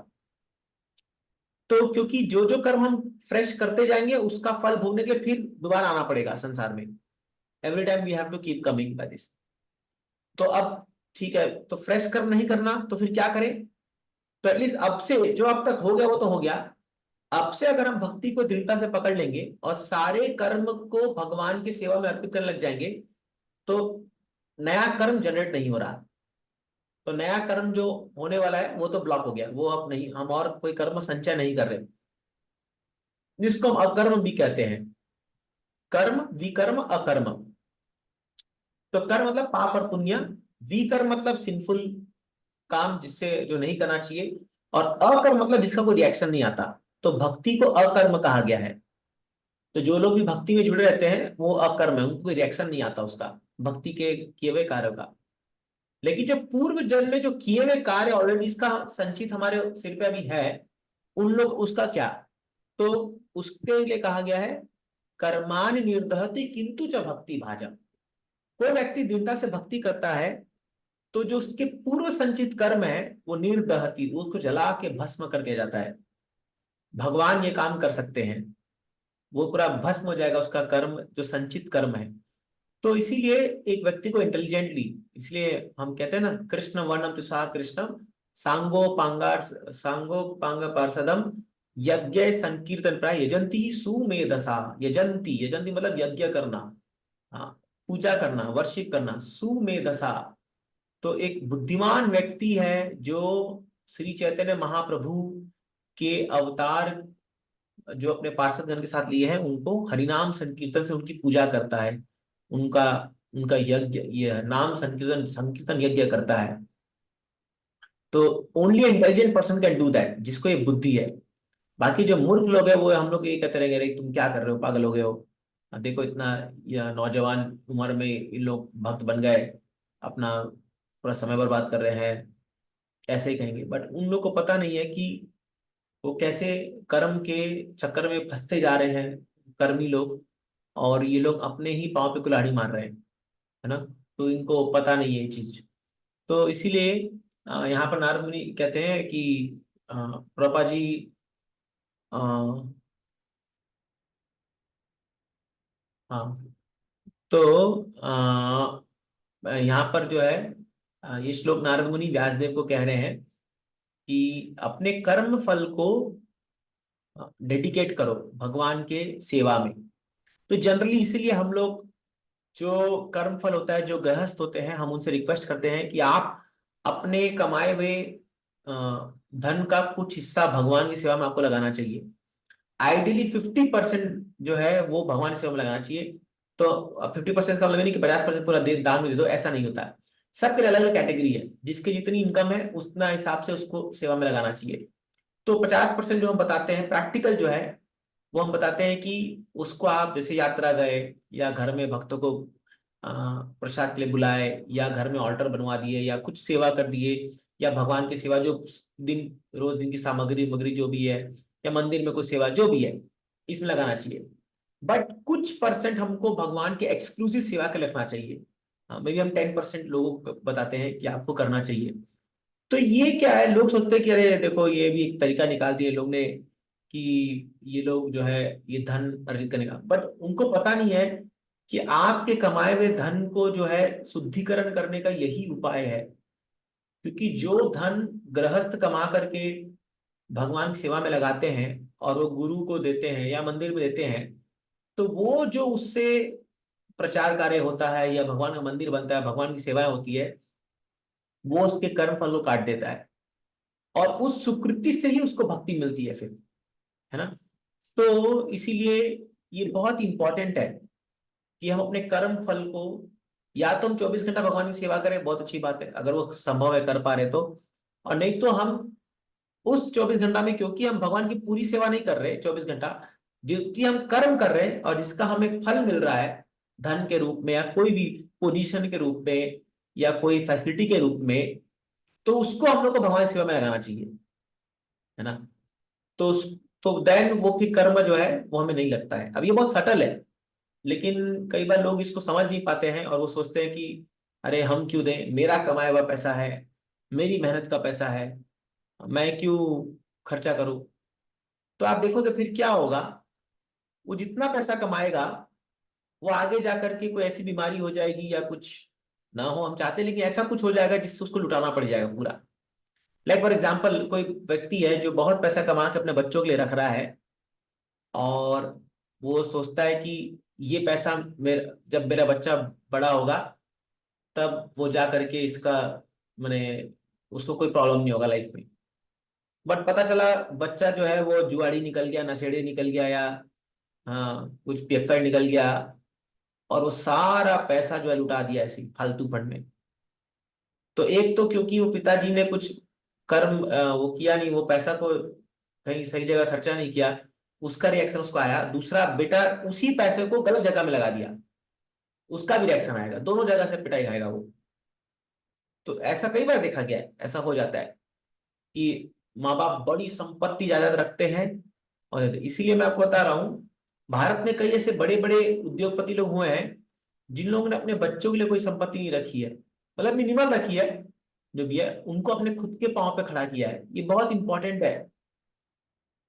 तो क्योंकि जो जो कर्म हम फ्रेश करते जाएंगे उसका फल भोगने के लिए फिर दोबारा आना पड़ेगा संसार में। Every time we have to keep coming by this. तो अब ठीक है, तो फ्रेश कर्म नहीं करना तो फिर क्या करें? तो एटलीस्ट अब से जो अब तक हो गया वो तो हो गया। अब से अगर हम भक्ति को दृढ़ता से पकड़ लेंगे और सारे कर्म को भगवान की सेवा में अर्पित करने लग जाएंगे, तो नया कर्म जनरेट नहीं हो रहा। तो नया कर्म जो होने वाला है वो तो ब्लॉक हो गया, वो अब नहीं, हम और कोई कर्म संचय नहीं कर रहे, जिसको हम अकर्म भी कहते हैं। कर्म, विकर्म, अकर्म। तो कर्म मतलब पाप और पुण्य, विकर्म मतलब सिंफुल काम जिससे जो नहीं करना चाहिए, और अकर्म मतलब जिसका कोई रिएक्शन नहीं आता। तो भक्ति को अकर्म कहा गया है। तो जो लोग भी भक्ति में जुड़े रहते हैं वो अकर्म है, उनको कोई रिएक्शन नहीं आता उसका, भक्ति के किए हुए कार्यों का। लेकिन जो पूर्व जन्म में जो किए हुए कार्य ऑलरेडी इसका संचित हमारे सिर पे अभी है, उन लोग उसका क्या? तो उसके लिए कहा गया है कर्मानि निर्दहति किंतु च भक्ति भाजम। कोई व्यक्ति दृढ़ता से भक्ति करता है तो जो उसके पूर्व संचित कर्म है वो निर्दहति, उसको जला के भस्म कर दिया जाता है। भगवान ये काम कर सकते हैं, वो पूरा भस्म हो जाएगा उसका कर्म, जो संचित कर्म है। तो इसीलिए एक व्यक्ति को इंटेलिजेंटली, इसलिए हम कहते हैं ना, कृष्ण वर्णम तुषा कृष्णम सांगो पांग पार्षदम यज्ञ संकीर्तन प्राय यजंती सुमेधसा। यजंती, यजंती मतलब यज्ञ करना, हाँ, पूजा करना, वर्शिप करना, सुमेधसा। तो एक बुद्धिमान व्यक्ति है जो श्री चैतन्य महाप्रभु के अवतार जो अपने पार्षदगण के साथ लिए हैं, उनको हरिनाम संकीर्तन से उनकी पूजा करता है, उनका उनका यज्ञ, ये नाम संकीर्तन संकीर्तन यज्ञ करता है। तो only intelligent person can do that, जिसको एक बुद्धि है। बाकी जो मूर्ख लोग है वो हम लोग ये कहते रहेंगे, अरे तुम क्या कर रहे हो, पागल हो गए हो, अब देखो इतना या नौजवान उम्र में इन लोग भक्त बन गए, अपना पूरा समय बर्बाद कर रहे हैं, ऐसे ही कहेंगे। बट उन लोग को पता नहीं है कि वो कैसे कर्म के चक्कर में फंसते जा रहे हैं, कर्मी लोग, और ये लोग अपने ही पाँव पे कुल्हाड़ी मार रहे हैं, है ना। तो इनको पता नहीं है ये चीज। तो इसीलिए यहाँ पर नारद मुनि कहते हैं कि प्रभा जी, अ, हाँ, तो यहाँ पर जो है ये श्लोक नारद मुनि व्यासदेव को कह रहे हैं कि अपने कर्म फल को डेडिकेट करो भगवान के सेवा में। तो जनरली इसीलिए हम लोग जो कर्म फल होता है, जो गृहस्थ होते हैं, हम उनसे रिक्वेस्ट करते हैं कि आप अपने कमाए हुए धन का कुछ हिस्सा भगवान की सेवा में आपको लगाना चाहिए। आइडियली 50% जो है वो भगवान की सेवा में लगाना चाहिए। तो 50% का मतलब नहीं कि 50% पूरा दान में दे दो, ऐसा नहीं होता है। सबके अलग अलग कैटेगरी है, जिसकी जितनी इनकम है उतना हिसाब से उसको सेवा में लगाना चाहिए। तो 50% जो हम बताते हैं प्रैक्टिकल जो है वो हम बताते हैं कि उसको आप जैसे यात्रा गए, या घर में भक्तों को प्रसाद के लिए बुलाए, या घर में ऑल्टर बनवा दिए, या कुछ सेवा कर दिए, या भगवान की सेवा जो दिन रोज दिन की सामग्री वगैरह जो भी है, या मंदिर में कुछ सेवा जो भी है, इसमें लगाना चाहिए। बट कुछ परसेंट हमको भगवान के एक्सक्लूसिव सेवा के रखना चाहिए। मे बी हम 10% लोगों को बताते हैं कि आपको करना चाहिए। तो ये क्या है, लोग सोचते हैं कि अरे देखो ये भी एक तरीका निकाल दिया लोग ने कि ये लोग जो है ये धन अर्जित करने का, बट उनको पता नहीं है कि आपके कमाए हुए धन को जो है शुद्धिकरण करने का यही उपाय है। क्योंकि जो धन गृहस्थ कमा करके भगवान की सेवा में लगाते हैं और वो गुरु को देते हैं या मंदिर में देते हैं, तो वो जो उससे प्रचार कार्य होता है या भगवान का मंदिर बनता है, भगवान की सेवाएं होती है, वो उसके कर्म फल को काट देता है। और उस सुकृति से ही उसको भक्ति मिलती है फिर, है ना। तो इसीलिए ये बहुत इंपॉर्टेंट है कि हम अपने कर्म फल को, या तो हम 24 घंटा भगवान की सेवा करें, बहुत अच्छी बात है अगर वो संभव है कर पा रहे तो। और नहीं तो हम उस 24 घंटा में, क्योंकि हम भगवान की पूरी सेवा नहीं कर रहे 24 घंटा, जितनी हम कर्म कर रहे हैं और जिसका हमें फल मिल रहा है धन के रूप में या कोई भी पोजीशन के रूप में या कोई फैसिलिटी के रूप में, तो उसको हम लोग को भगवान की सेवा में लगाना चाहिए, है ना। तो तो देन वो फिर कर्म जो है वो हमें नहीं लगता है। अब ये बहुत सटल है, लेकिन कई बार लोग इसको समझ नहीं पाते हैं और वो सोचते हैं कि अरे हम क्यों दें, मेरा कमाया हुआ पैसा है, मेरी मेहनत का पैसा है, मैं क्यों खर्चा करूं। तो आप देखोगे फिर क्या होगा, वो जितना पैसा कमाएगा वो आगे जा करके कोई ऐसी बीमारी हो जाएगी या कुछ ना हो हम चाहते, लेकिन ऐसा कुछ हो जाएगा जिससे उसको लुटाना पड़ जाएगा पूरा। लाइक फॉर एग्जाम्पल, कोई व्यक्ति है जो बहुत पैसा कमा के अपने बच्चों के लिए रख रहा है, और वो सोचता है कि ये पैसा जब मेरा बच्चा बड़ा होगा तब वो जा करके इसका मैंने उसको कोई प्रॉब्लम नहीं होगा लाइफ में। बट पता चला बच्चा जो है वो जुआड़ी निकल गया, नशेड़ी निकल गया, या हाँ कुछ पियक्कड़ निकल गया, और वो सारा पैसा जो है लुटा दिया ऐसी फालतू फंड में। तो एक तो क्योंकि वो पिताजी ने कुछ कर्म वो किया नहीं, वो पैसा को कहीं सही जगह खर्चा नहीं किया, उसका रिएक्शन उसको आया। दूसरा बेटा उसी पैसे को गलत जगह में लगा दिया, उसका भी रिएक्शन आएगा, दोनों जगह से पिटाई खाएगा वो। तो ऐसा कई बार देखा गया है, ऐसा हो जाता है कि माँ बाप बड़ी संपत्ति जायदाद रखते हैं। और इसीलिए मैं आपको बता रहा हूँ, भारत में कई ऐसे बड़े बड़े उद्योगपति लोग हुए हैं जिन लोगों ने अपने बच्चों के लिए कोई संपत्ति नहीं रखी है, मतलब मिनिमल रखी है, जो भी है उनको अपने खुद के पांव पे खड़ा किया है। ये बहुत इंपॉर्टेंट है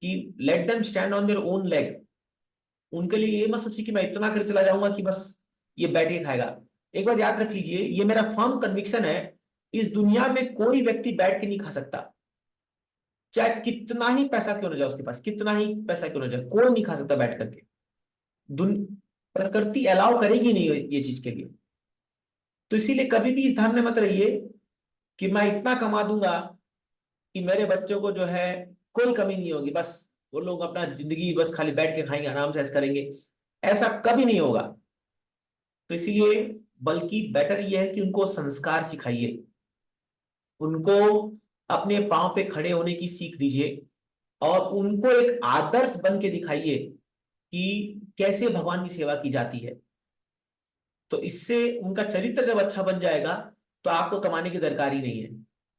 कि let them stand on their own leg. उनके लिए ये मत सोचिए कि मैं इतना कर चला जाऊंगा कि बस ये बैठ के खाएगा। एक बात याद रख लीजिए, ये मेरा फर्म कन्विक्शन है, इस दुनिया में कोई व्यक्ति बैठ के नहीं खा सकता, चाहे कितना ही पैसा क्यों ना जाए उसके पास, कितना ही पैसा क्यों ना जाए, कोई नहीं खा सकता बैठ करके। प्रकृति अलाउ करेगी नहीं ये चीज के लिए। तो इसीलिए कभी भी इस ध्यान में मत रहिए कि मैं इतना कमा दूंगा कि मेरे बच्चों को जो है कोई कमी नहीं होगी, बस वो लोग अपना जिंदगी बस खाली बैठ के खाएंगे, आराम से ऐसा करेंगे। ऐसा कभी नहीं होगा। तो इसीलिए बल्कि बेटर ये है कि उनको संस्कार सिखाइए, उनको अपने पांव पे खड़े होने की सीख दीजिए, और उनको एक आदर्श बन के दिखाइए कि कैसे भगवान की सेवा की जाती है। तो इससे उनका चरित्र जब अच्छा बन जाएगा तो आपको कमाने की दरकार ही नहीं है।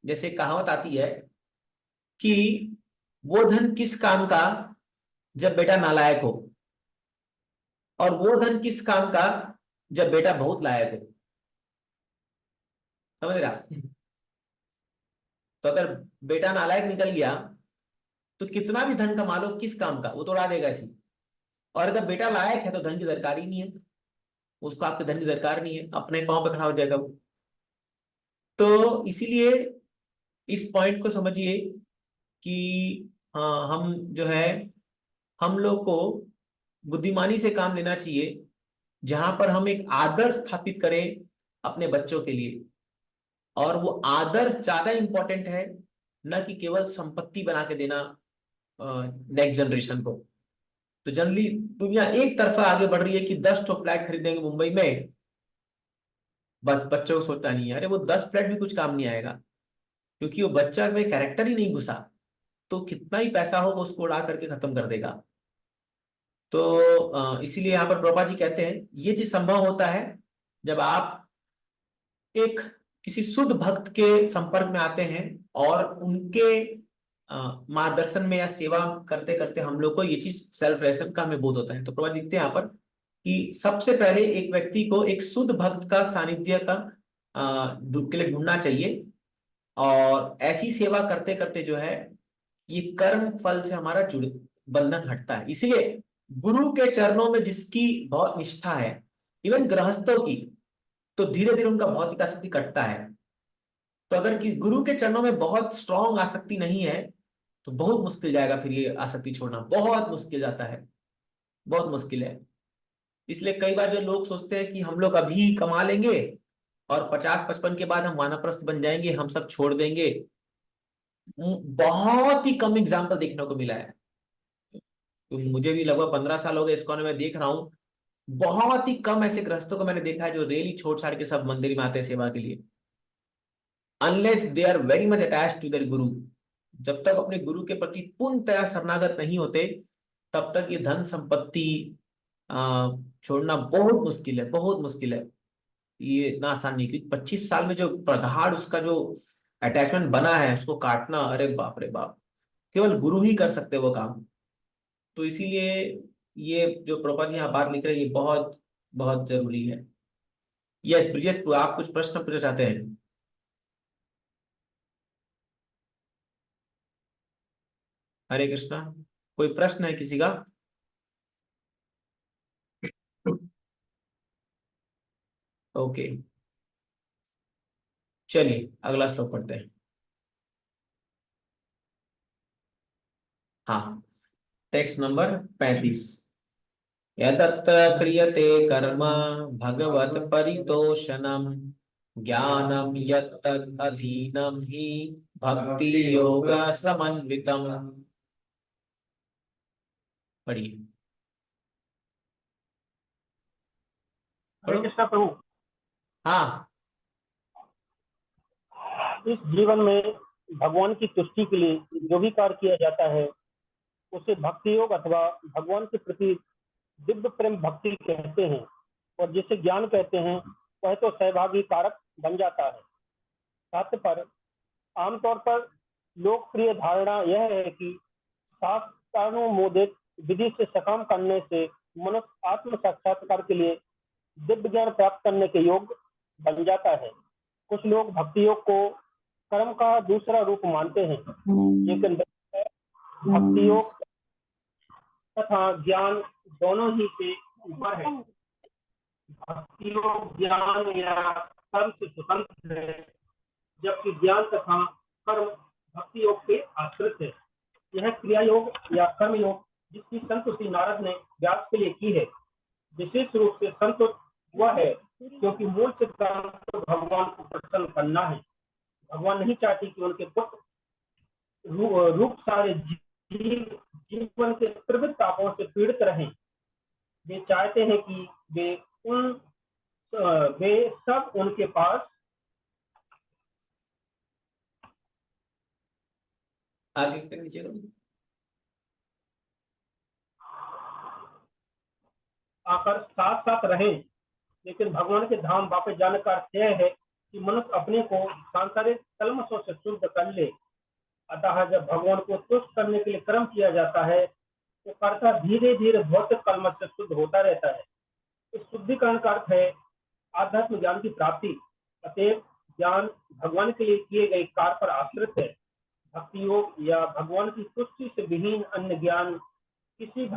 जैसे कहावत आती है कि वो धन किस काम का जब बेटा नालायक हो, और वो धन किस काम का जब बेटा बहुत लायक हो। समझ रहा। तो अगर बेटा नालायक निकल गया तो कितना भी धन कमा लो किस काम का, वो तो उड़ा देगा इसी। और अगर बेटा लायक है तो धन की दरकार ही नहीं है, उसको आपके धन की दरकार नहीं है, अपने पांव पे खड़ा हो जाएगा वो। तो इसीलिए इस पॉइंट को समझिए कि हाँ हम जो है हम लोग को बुद्धिमानी से काम लेना चाहिए, जहां पर हम एक आदर्श स्थापित करें अपने बच्चों के लिए। और वो आदर्श ज्यादा इंपॉर्टेंट है न कि केवल संपत्ति बना के देना नेक्स्ट जनरेशन को। तो जनरली दुनिया एक तरफा आगे बढ़ रही है कि 10 ठो फ्लैट खरीदेंगे मुंबई में, बस बच्चों को सोचता नहीं है। अरे वो 10 फ्लैट भी कुछ काम नहीं आएगा, क्योंकि वो बच्चा में कैरेक्टर ही नहीं घुसा, तो कितना ही पैसा हो वो उसको उड़ा करके खत्म कर देगा। तो इसीलिए यहाँ पर प्रभा जी कहते हैं ये चीज संभव होता है जब आप एक किसी शुद्ध भक्त के संपर्क में आते हैं और उनके मार्गदर्शन में या सेवा करते करते हम लोग को ये चीज सेल्फ रेशन का हमें बोध होता है। तो प्रभा दिखते हैं यहाँ पर कि सबसे पहले एक व्यक्ति को एक शुद्ध भक्त का सानिध्य का के लिए ढूंढना चाहिए, और ऐसी सेवा करते करते जो है ये कर्म फल से हमारा जुड़ बंधन हटता है। इसीलिए गुरु के चरणों में जिसकी बहुत निष्ठा है, इवन गृहस्थों की, तो धीरे धीरे उनका भौतिक आसक्ति कटता है। तो अगर कि गुरु के चरणों में बहुत स्ट्रांग आसक्ति नहीं है तो बहुत मुश्किल जाएगा, फिर ये आसक्ति छोड़ना बहुत मुश्किल जाता है, बहुत मुश्किल है। इसलिए कई बार जो लोग सोचते हैं कि हम लोग अभी कमा लेंगे और 50-55 के बाद हम वानप्रस्थ बन जाएंगे, हम सब छोड़ देंगे, बहुत ही कम एग्जाम्पल देखने को मिला है। तो मुझे भी लगभग 15 साल हो गए इस्कॉन में, देख रहा हूँ बहुत ही कम ऐसे गृहस्थों को मैंने देखा है जो रेली छोड़ छाड़ के सब मंदिर में आते हैं सेवा के लिए, unless they are very much attach to their guru. जब तक अपने गुरु के प्रति पूर्णतया शरणागत नहीं होते तब तक ये धन संपत्ति छोड़ना बहुत मुश्किल है, बहुत मुश्किल है। ये इतना आसान नहीं, क्योंकि 25 साल में जो प्रगाढ़ उसका जो अटैचमेंट बना है उसको काटना, अरे बाप रे बाप, केवल गुरु ही कर सकते हैं वो काम। तो इसीलिए ये जो प्रभुपाद जी यहाँ बात लिख रहे हैं ये बहुत बहुत जरूरी है। यस ब्रिजेश, आप कुछ प्रश्न पूछना चाहते हैं? हरे कृष्णा, कोई प्रश्न है किसी का? ओके, चलिए अगला श्लोक पढ़ते हैं। हाँ, टेक्स्ट नंबर 35। यदत्त क्रियते कर्म भगवत परितोषणम ज्ञानम यत्तद् अधीनम हि भक्ति योग समन्वितम। पढ़िए। हरे कृष्णा प्रभु। हाँ, इस जीवन में भगवान की तुष्टि के लिए जो भी कार्य किया जाता है उसे भक्ति योग अथवा भगवान के प्रति दिव्य प्रेम भक्ति कहते हैं, और जिसे ज्ञान कहते हैं वह तो सहभागी कारक बन जाता है। तात्पर्य, आमतौर पर लोकप्रिय धारणा यह है कि शास्त्रानुमोदित विधि से सकाम करने से मनुष्य आत्म साक्षात्कार के लिए दिव्य ज्ञान प्राप्त करने के योग्य बन जाता है। कुछ लोग भक्ति योग को कर्म का दूसरा रूप मानते हैं, लेकिन भक्ति योग तथा ज्ञान दोनों ही से ऊपर है। भक्ति योग ज्ञान या कर्म से स्वतंत्र है, जबकि ज्ञान तथा कर्म भक्ति योग के आश्रित है। यह क्रिया योग या कर्म योग जिसकी संतुष्टि नारद ने व्यास के लिए की है, विशेष रूप से संतुष्ट हुआ है क्योंकि मूल सिद्धांत तो भगवान को प्रसन्न करना है। भगवान नहीं चाहते कि उनके पुत्र रूप सारे जीवन के प्रवृत्त तापों से पीड़ित रहें। वे चाहते हैं कि वे सब उनके पास आगे के नीचे आकर साथ साथ रहें। लेकिन भगवान के धाम वापस जाने का अर्थ यह है कि मनुष्य अपने को सांसारिक कलमशों से शुद्ध कर ले। अतः जब भगवान को तुष्ट करने के लिए कर्म किया जाता है तो कर्ता धीरे धीरे भौतिक कलमश से शुद्ध होता रहता है। इस शुद्धिकरण का अर्थ है आध्यात्म ज्ञान की प्राप्ति। अतएव ज्ञान भगवान के लिए किए गए कार्य पर आश्रित है। भक्ति योग या भगवान की तुष्टि से विहीन अन्य ज्ञान किसी को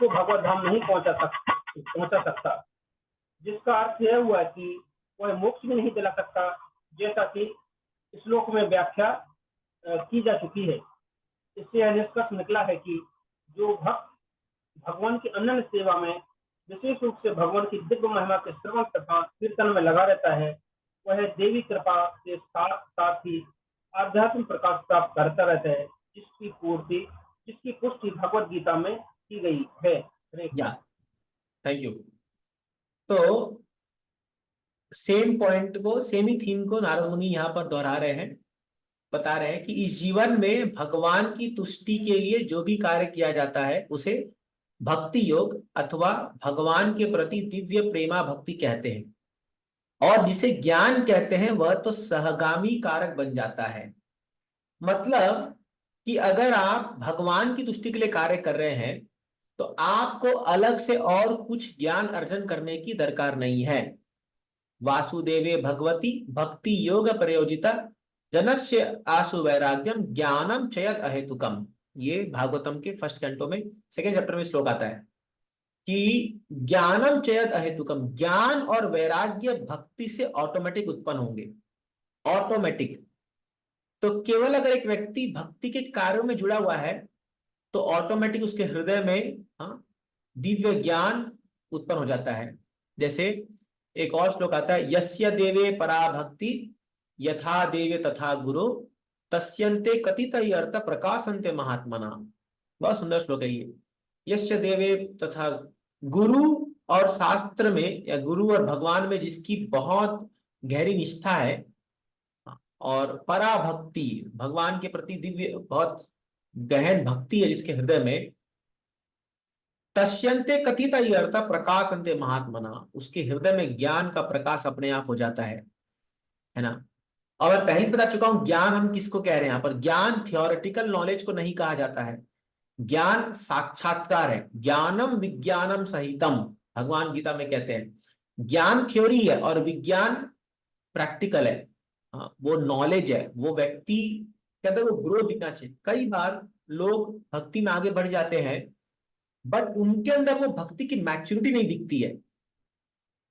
भगवत धाम नहीं पहुंचा सकता, जिसका अर्थ यह हुआ कि वह मोक्ष भी नहीं दिला सकता, जैसा कि श्लोक में व्याख्या की जा चुकी है। इससे यह निष्कर्ष निकला है कि जो भक्त भगवान की अनन्य सेवा में विशेष रूप से भगवान की दिव्य महिमा के श्रवण तथा कीर्तन में लगा रहता है वह देवी कृपा के साथ साथ ही आध्यात्मिक प्रकाश प्राप्त करता रहता है, जिसकी पुष्टि भगवत गीता में की गई है। या थैंक यू। तो सेम पॉइंट को, सेम ही थीम को नारद मुनि यहाँ पर दोहरा रहे हैं, बता रहे हैं कि इस जीवन में भगवान की तुष्टि के लिए जो भी कार्य किया जाता है उसे भक्ति योग अथवा भगवान के प्रति दिव्य प्रेमा भक्ति कहते हैं। और जिसे ज्ञान कहते हैं वह तो सहगामी कारक बन जाता है। मतलब कि अगर आप भगवान की तुष्टि के लिए कार्य कर रहे हैं तो आपको अलग से और कुछ ज्ञान अर्जन करने की दरकार नहीं है। वासुदेवे भगवती भक्ति योग प्रयोजिता जनस्य आसु वैराग्यम ज्ञानम चयत अहेतुकम। ये भागवतम के फर्स्ट कैंटो में सेकेंड चैप्टर में श्लोक आता है कि ज्ञानम चयत अहेतुकम, ज्ञान और वैराग्य भक्ति से ऑटोमेटिक उत्पन्न होंगे, ऑटोमेटिक। तो केवल अगर एक व्यक्ति भक्ति के कार्यों में जुड़ा हुआ है तो ऑटोमेटिक उसके हृदय में दिव्य ज्ञान उत्पन्न हो जाता है। जैसे एक और श्लोक आता है, यस्य देवे परा भक्ति यथा देवे तथा गुरु तस्यन्ते कथित अर्थ प्रकाशन्ते महात्मना। बहुत सुंदर श्लोक है ये। यस्य देवे तथा गुरु और शास्त्र में या गुरु और भगवान में जिसकी बहुत गहरी निष्ठा है और परा भक्ति, भगवान के प्रति दिव्य बहुत गहन भक्ति है जिसके हृदय में, तस्यन्ते कथित अर्थ प्रकाशन्ते महात्मना, उसके हृदय में ज्ञान का प्रकाश अपने आप हो जाता है ना। और मैं पहले बता चुका हूं ज्ञान हम किसको कह रहे हैं यहाँ पर। ज्ञान थियोरेटिकल नॉलेज को नहीं कहा जाता है, ज्ञान साक्षात्कार है। ज्ञानम विज्ञानम सहितम, भगवान गीता में कहते हैं ज्ञान थ्योरी है और विज्ञान प्रैक्टिकल है। वो नॉलेज है, वो व्यक्ति के अंदर वो ग्रोथ दिखना चाहिए। कई बार लोग भक्ति में आगे बढ़ जाते हैं बट उनके अंदर वो भक्ति की मैच्योरिटी नहीं दिखती है।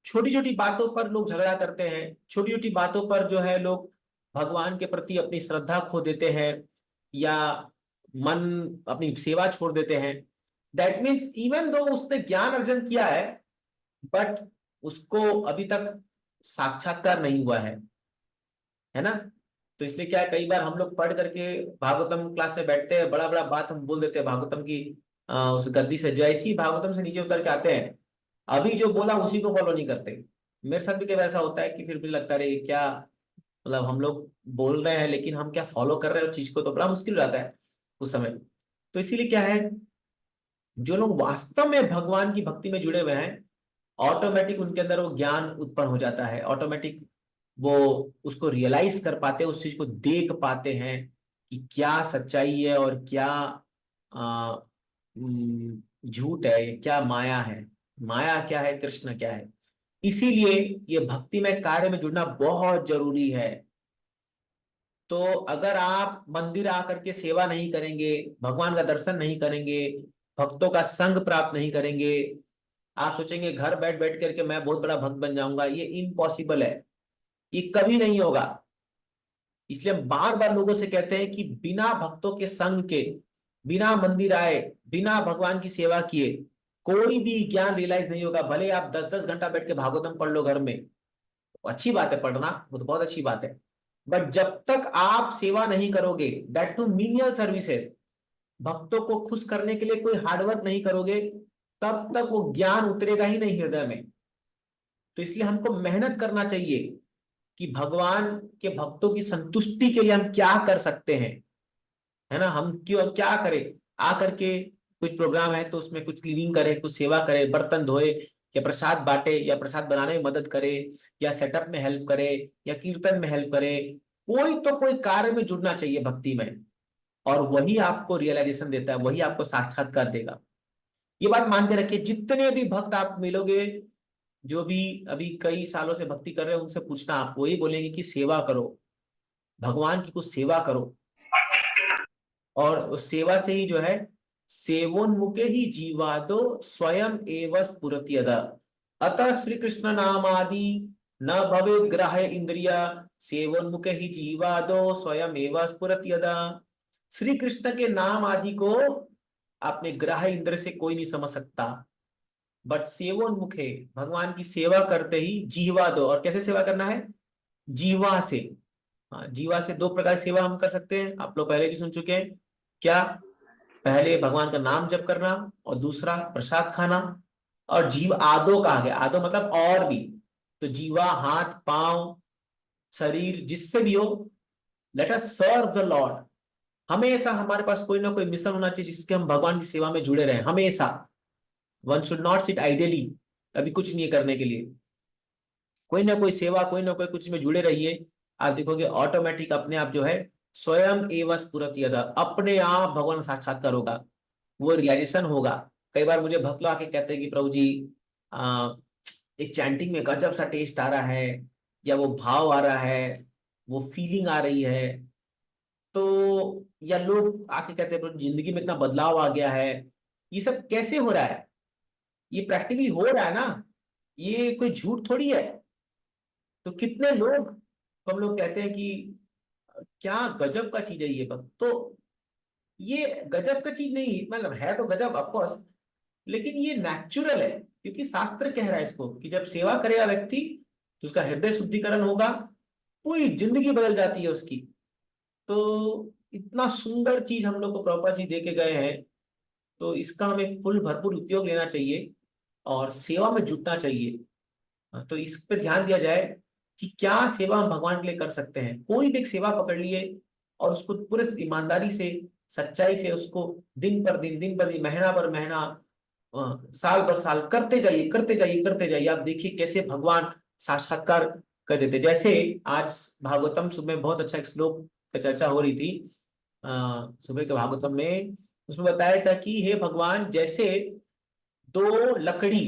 छोटी छोटी बातों पर लोग झगड़ा करते हैं, छोटी छोटी बातों पर जो है लोग भगवान के प्रति अपनी श्रद्धा खो देते हैं या मन अपनी सेवा छोड़ देते हैं। दैट मीन्स इवन दो उसने ज्ञान अर्जन किया है बट उसको अभी तक साक्षात्कार नहीं हुआ है ना। तो इसलिए क्या है, कई बार हम लोग पढ़ करके भागवतम क्लास में बैठते हैं, बड़ा बड़ा बात हम बोल देते हैं भागवतम की उस गद्दी से, जैसे ही भागवतम से नीचे उतर के आते हैं अभी जो बोला उसी को फॉलो नहीं करते। मेरे साथ भी कई बार ऐसा होता है कि फिर भी लगता है क्या, मतलब हम लोग बोल रहे हैं लेकिन हम क्या फॉलो कर रहे हैं उस चीज को, तो बड़ा मुश्किल हो जाता है उस समय। तो इसीलिए क्या है, जो लोग वास्तव में भगवान की भक्ति में जुड़े हुए हैं ऑटोमेटिक उनके अंदर वो ज्ञान उत्पन्न हो जाता है, ऑटोमेटिक वो उसको रियलाइज कर पाते हैं, उस चीज को देख पाते हैं कि क्या सच्चाई है और क्या झूठ है, क्या माया है, माया क्या है, कृष्ण क्या है। इसीलिए ये भक्ति में कार्य में जुड़ना बहुत जरूरी है। तो अगर आप मंदिर आकर के सेवा नहीं करेंगे, भगवान का दर्शन नहीं करेंगे, भक्तों का संग प्राप्त नहीं करेंगे, आप सोचेंगे घर बैठ बैठ करके मैं बहुत बड़ा भक्त बन जाऊंगा, ये इम्पॉसिबल है, ये कभी नहीं होगा। इसलिए हम बार बार लोगों से कहते हैं कि बिना भक्तों के संग के, बिना मंदिर आए, बिना भगवान की सेवा किए कोई भी ज्ञान रियलाइज नहीं होगा। भले आप 10-10 घंटा बैठ के भागवतम पढ़ लो घर में, तो अच्छी बात है पढ़ना, वो तो बहुत अच्छी बात है, बट जब तक आप सेवा नहीं करोगे, दैट टू मीनियल सर्विसेज, भक्तों को खुश करने के लिए कोई हार्डवर्क नहीं करोगे, तब तक वो ज्ञान उतरेगा ही नहीं हृदय में। तो इसलिए हमको मेहनत करना चाहिए कि भगवान के भक्तों की संतुष्टि के लिए हम क्या कर सकते हैं, है ना। हम क्यों क्या करें, आकर के कुछ प्रोग्राम है तो उसमें कुछ क्लीनिंग करे, कुछ सेवा करे, बर्तन धोए या प्रसाद बांटे या प्रसाद बनाने में मदद करे या सेटअप में हेल्प करे या कीर्तन में हेल्प करे, कोई तो कोई कार्य में जुड़ना चाहिए भक्ति में, और वही आपको रियलाइजेशन देता है, वही आपको साक्षात्कार देगा। ये बात मान के रखिए, जितने भी भक्त आप मिलोगे, जो भी अभी कई सालों से भक्ति कर रहे हो, उनसे पूछना, आप वही बोलेंगे कि सेवा करो, भगवान की कुछ सेवा करो। और उस सेवा से ही जो है, सेवोन्मुखे ही जीवादो स्वयं एव स्फुरति यदा अतः श्री कृष्ण नामादि न भवे ग्राह्य इंद्रिया सेवोन्मुखे ही जीवादो स्वयं एव स्फुरति यदा। श्री कृष्ण के नाम आदि को अपने ग्राह्य इंद्र से कोई नहीं समझ सकता, बट सेवोन्मुखे, भगवान की सेवा करते ही जीवा दो। और कैसे सेवा करना है, जीवा से। हाँ, जीवा से दो प्रकार की सेवा हम कर सकते हैं, आप लोग पहले भी सुन चुके हैं। क्या? पहले भगवान का नाम जप करना, और दूसरा प्रसाद खाना। और जीव आदो कहा गया, आदो मतलब और भी। तो जीवा, हाथ पांव, शरीर, जिससे भी हो, let us serve the Lord. हमेशा हमारे पास कोई ना कोई मिशन होना चाहिए जिसके हम भगवान की सेवा में जुड़े रहें हमेशा। One should not sit ideally, अभी कुछ नहीं करने के लिए। कोई ना कोई सेवा, कोई ना कोई कुछ में जुड़े रहिए। आप देखोगे ऑटोमेटिक अपने आप जो है, स्वयं एवं स्फुरति यदा, अपने आप भगवान का साक्षात्कार होगा, वो रियलाइजेशन होगा। कई बार मुझे भक्त लोग आके कहते हैं कि प्रभु जी, आ, एक चैंटिंग में गजब सा टेस्ट आ रहा है, या वो भाव आ रहा है, वो फीलिंग आ रही है। तो या लोग आके कहते हैं प्रभु जिंदगी में इतना बदलाव आ गया है। ये सब कैसे हो रहा है? ये प्रैक्टिकली हो रहा है ना, ये कोई झूठ थोड़ी है। तो कितने लोग, हम लोग कहते हैं कि क्या गजब का चीज है ये भक्त, तो ये गजब का चीज नहीं, मतलब है तो गजब ऑफकोर्स, लेकिन ये नेचुरल है, क्योंकि शास्त्र कह रहा है इसको कि जब सेवा करेगा व्यक्ति तो उसका हृदय शुद्धिकरण होगा, पूरी जिंदगी बदल जाती है उसकी। तो इतना सुंदर चीज हम लोग को प्रभुपाद जी दे के गए हैं, तो इसका हमें फुल भरपूर उपयोग लेना चाहिए और सेवा में जुटना चाहिए। हाँ, तो इस पे ध्यान दिया जाए कि क्या सेवा हम भगवान के लिए कर सकते हैं। कोई भी एक सेवा पकड़ लिए और उसको पूरे ईमानदारी से, सच्चाई से उसको दिन पर दिन, महीना पर महीना, साल पर साल करते जाइए, करते जाइए, करते जाइए। आप देखिए कैसे भगवान साक्षात्कार कर देते। जैसे आज भागवतम सुबह बहुत अच्छा एक श्लोक की चर्चा हो रही थी, सुबह के भागवतम में, उसमें बताया था कि हे भगवान, जैसे दो लकड़ी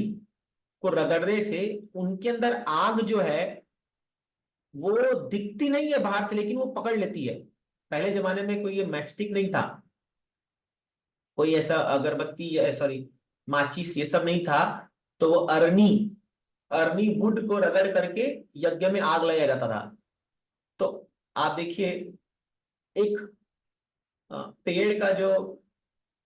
को रगड़ने से उनके अंदर आग जो है वो दिखती नहीं है बाहर से, लेकिन वो पकड़ लेती है। पहले जमाने में कोई ये मैचस्टिक नहीं था, कोई ऐसा अगरबत्ती या सॉरी माचिस ये सब नहीं था। तो वो अरनी अरनी वुड को रगड़ करके यज्ञ में आग लगाया जाता था। तो आप देखिए, एक पेड़ का जो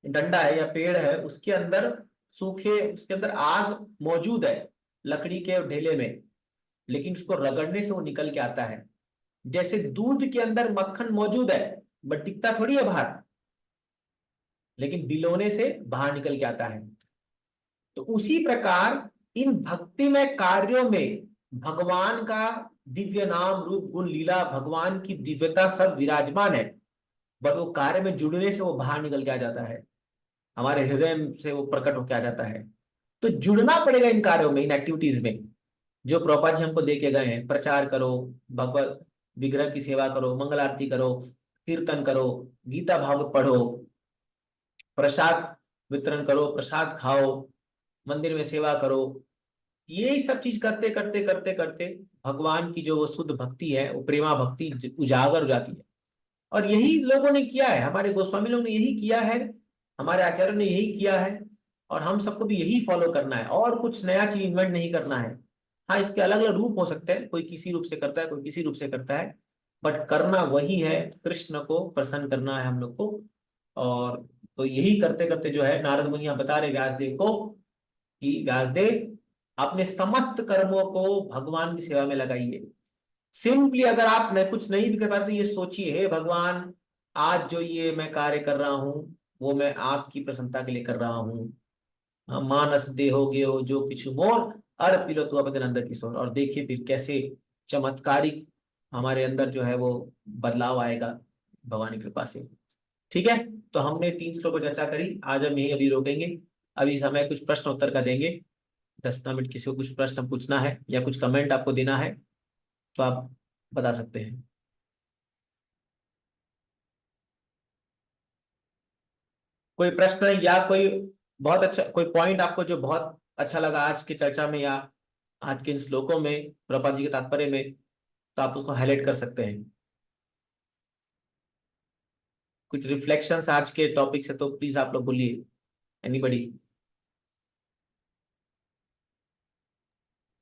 डंडा है या पेड़ है, उसके अंदर सूखे, उसके अंदर आग मौजूद है लकड़ी के ढेले में, लेकिन उसको रगड़ने से वो निकल के आता है। जैसे दूध के अंदर मक्खन मौजूद है, बट दिखता थोड़ी है बाहर, लेकिन बिलोने से बाहर निकल के आता है। तो उसी प्रकार इन भक्तिमय कार्यों में भगवान का दिव्य नाम रूप गुण लीला, भगवान की दिव्यता सब विराजमान है, बट वो कार्य में जुड़ने से वो बाहर निकल के आ जाता है, हमारे हृदय से वो प्रकट होकर आ जाता है। तो जुड़ना पड़ेगा इन कार्यों में, इन एक्टिविटीज में जो प्रभुपाद जी हमको दे के गए हैं। प्रचार करो, भगवत विग्रह की सेवा करो, मंगल आरती करो, कीर्तन करो, गीता भागवत पढ़ो, प्रसाद वितरण करो, प्रसाद खाओ, मंदिर में सेवा करो। यही सब चीज करते करते करते करते भगवान की जो वो शुद्ध भक्ति है, वो प्रेमा भक्ति उजागर हो जाती है। और यही लोगों ने किया है, हमारे गोस्वामी लोग ने यही किया है, हमारे आचार्यों ने यही किया है, और हम सबको भी यही फॉलो करना है, और कुछ नया चीज इन्वेंट नहीं करना है। हाँ, इसके अलग अलग रूप हो सकते हैं, कोई किसी रूप से करता है, कोई किसी रूप से करता है, बट करना वही है, कृष्ण को प्रसन्न करना है हम लोग को। और तो यही करते करते जो है, नारद मुनि यहाँ बता रहे व्यासदेव को कि व्यासदेव, अपने समस्त कर्मों को भगवान की सेवा में लगाइए। सिंपली अगर आप न कुछ नहीं भी कर पाते तो ये सोचिए, हे भगवान, आज जो ये मैं कार्य कर रहा हूँ वो मैं आपकी प्रसन्नता के लिए कर रहा हूँ। मानस देहो गेहो जो किछु मोर, अर्पिलो तू अपने अंदर किशोर। और देखिए फिर कैसे चमत्कारिक हमारे अंदर जो है वो बदलाव आएगा भगवान की कृपा से। ठीक है, तो हमने 3 श्लोक पर चर्चा करी, आज हम यही अभी रोकेंगे। अभी समय कुछ प्रश्न उत्तर का देंगे, 10 मिनट। किसी को कुछ प्रश्न पूछना है या कुछ कमेंट आपको देना है तो आप बता सकते हैं। कोई प्रश्न या कोई बहुत अच्छा कोई पॉइंट आपको जो बहुत अच्छा लगा आज की चर्चा में या आज के इन श्लोकों में प्रभुपाद जी के तात्पर्य में, तो आप उसको हाईलाइट कर सकते हैं। कुछ रिफ्लेक्शंस आज के टॉपिक से तो प्लीज आप लोग बोलिए, एनीबडी।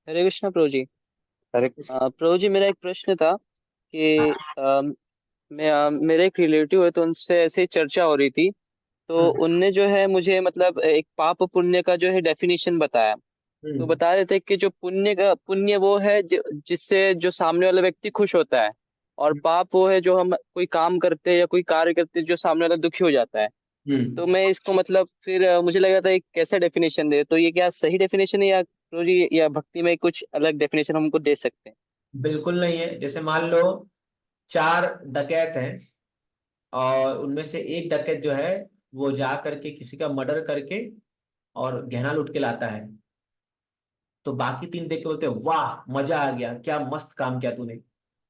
हरे कृष्णा प्रभु जी। हरे कृष्ण। प्रभु जी, मेरा एक प्रश्न था कि मेरे एक रिलेटिव है, तो उनसे ऐसे ही चर्चा हो रही थी। तो हम्म। उनने जो है मुझे मतलब एक पाप पुण्य का जो है डेफिनेशन बताया। तो बता रहे थे कि जो पुण्य वो है जिससे जो सामने वाला व्यक्ति खुश होता है, और पाप वो है जो हम कोई काम करते हैं या कोई कार्य करते हैं जो सामने वाला दुखी हो जाता है। तो हम्म। मैं इसको मतलब फिर मुझे लगा था एक कैसा डेफिनेशन दे, तो ये क्या सही डेफिनेशन है, या रोजी या भक्ति में कुछ अलग डेफिनेशन हमको दे सकते हैं? बिल्कुल नहीं है। जैसे मान लो चार डकैत हैं, और उनमें से एक डकैत जो है वो जा करके किसी का मर्डर करके और गहना लूट के लाता है, तो बाकी तीन देख के बोलते हैं वाह मजा आ गया, क्या मस्त काम किया तूने,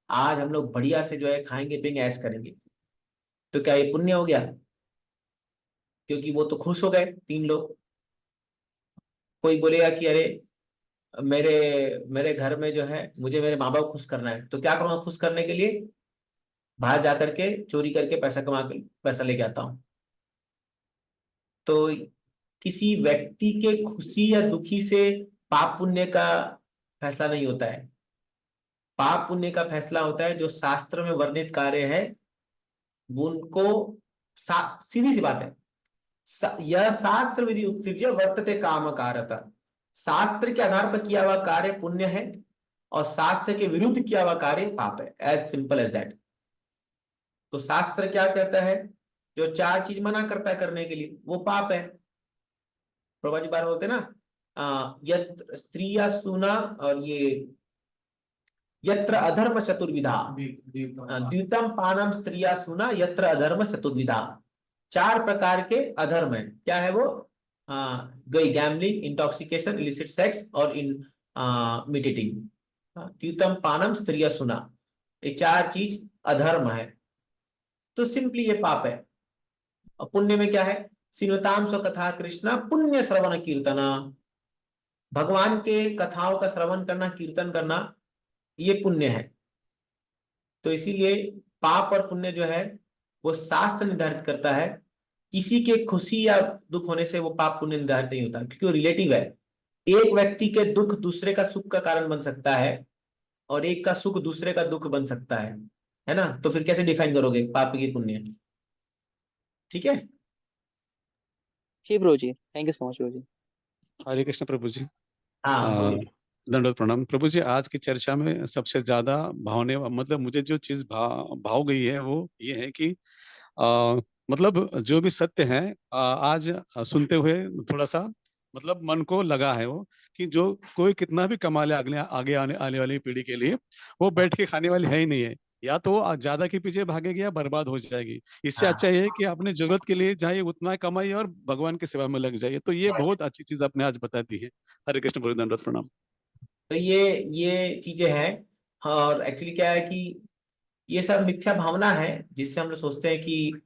आज हम लोग बढ़िया से जो है खाएंगे पिएंगे ऐश करेंगे। तो क्या ये पुण्य हो गया? क्योंकि वो तो खुश हो गए तीन लोग। कोई बोलेगा कि अरे मेरे मेरे घर में जो है मुझे मेरे माँ बाप खुश करना है, तो क्या करूंगा खुश करने के लिए? बाहर जा करके चोरी करके पैसा कमा के पैसा लेके आता हूँ। तो किसी व्यक्ति के खुशी या दुखी से पाप पुण्य का फैसला नहीं होता है। पाप पुण्य का फैसला होता है जो शास्त्र में वर्णित कार्य है वो उनको सीधी सी बात है। यह शास्त्र विधि उत्सृज्य वर्तते काम कारता। शास्त्र के आधार पर किया हुआ कार्य पुण्य है, और शास्त्र के विरुद्ध किया हुआ कार्य पाप है। As simple as that. तो शास्त्र क्या कहता है? जो चार चीज मना करता है करने के लिए वो पाप है। प्रभा जी बार बोलते हैं ना, यत्र स्त्रिया सुना, और ये यत्र अधर्म चतुर्विधा, द्यूतम पानम स्त्रिया सुना यत्र अधर्म चतुर्विधा। चार प्रकार के अधर्म है। क्या है वो? गई गैम्बलिंग, इंटॉक्सिकेशन, इलिसिट सेक्स, और इन मिटेटिंग। द्यूतम पानम स्त्रिया सुना, ये चार चीज अधर्म है। तो सिंपली ये पाप है। और पुण्य में क्या है? सिनुताम स्व कथा कृष्णा पुण्य श्रवण कीर्तना। भगवान के कथाओं का श्रवण करना, कीर्तन करना, ये पुण्य है। तो इसीलिए पाप और पुण्य जो है वो शास्त्र निर्धारित करता है। किसी के खुशी या दुख होने से वो पाप पुण्य निर्धारित नहीं होता, क्योंकि वो रिलेटिव है। एक व्यक्ति के दुख दूसरे का सुख का कारण बन सकता है, और एक का सुख दूसरे का दुख बन सकता है ना? तो फिर कैसे डिफाइन करोगे पाप की पुण्य? ठीक है। जी bro ji, thank you so much bro ji. Hare Krishna प्रभु जी। हाँ आ, बोलिए। दंडवत प्रणाम प्रभु जी। आज की चर्चा में सबसे ज्यादा भावने मतलब मुझे जो चीज भाव गई है वो ये है कि आ, मतलब जो भी सत्य है आज सुनते हुए थोड़ा सा मतलब मन को लगा है वो कि जो कोई कितना भी कमा ले अगले आगे आने वाली पीढ़ी के लिए वो बैठ के खाने वाली है ही नहीं है। या तो वो ज्यादा के पीछे भागेगी या बर्बाद हो जाएगी। इससे अच्छा हाँ, ये है कि अपने जरूरत के लिए जाइए, उतना कमाइए और भगवान की सेवा में लग जाइए। तो ये बहुत अच्छी चीज आपने आज बता दी है। हरे कृष्ण प्रभु, दंडवत प्रणाम। तो ये चीजें हैं। और एक्चुअली क्या है कि ये सब मिथ्या भावना है, जिससे हम लोग सोचते हैं कि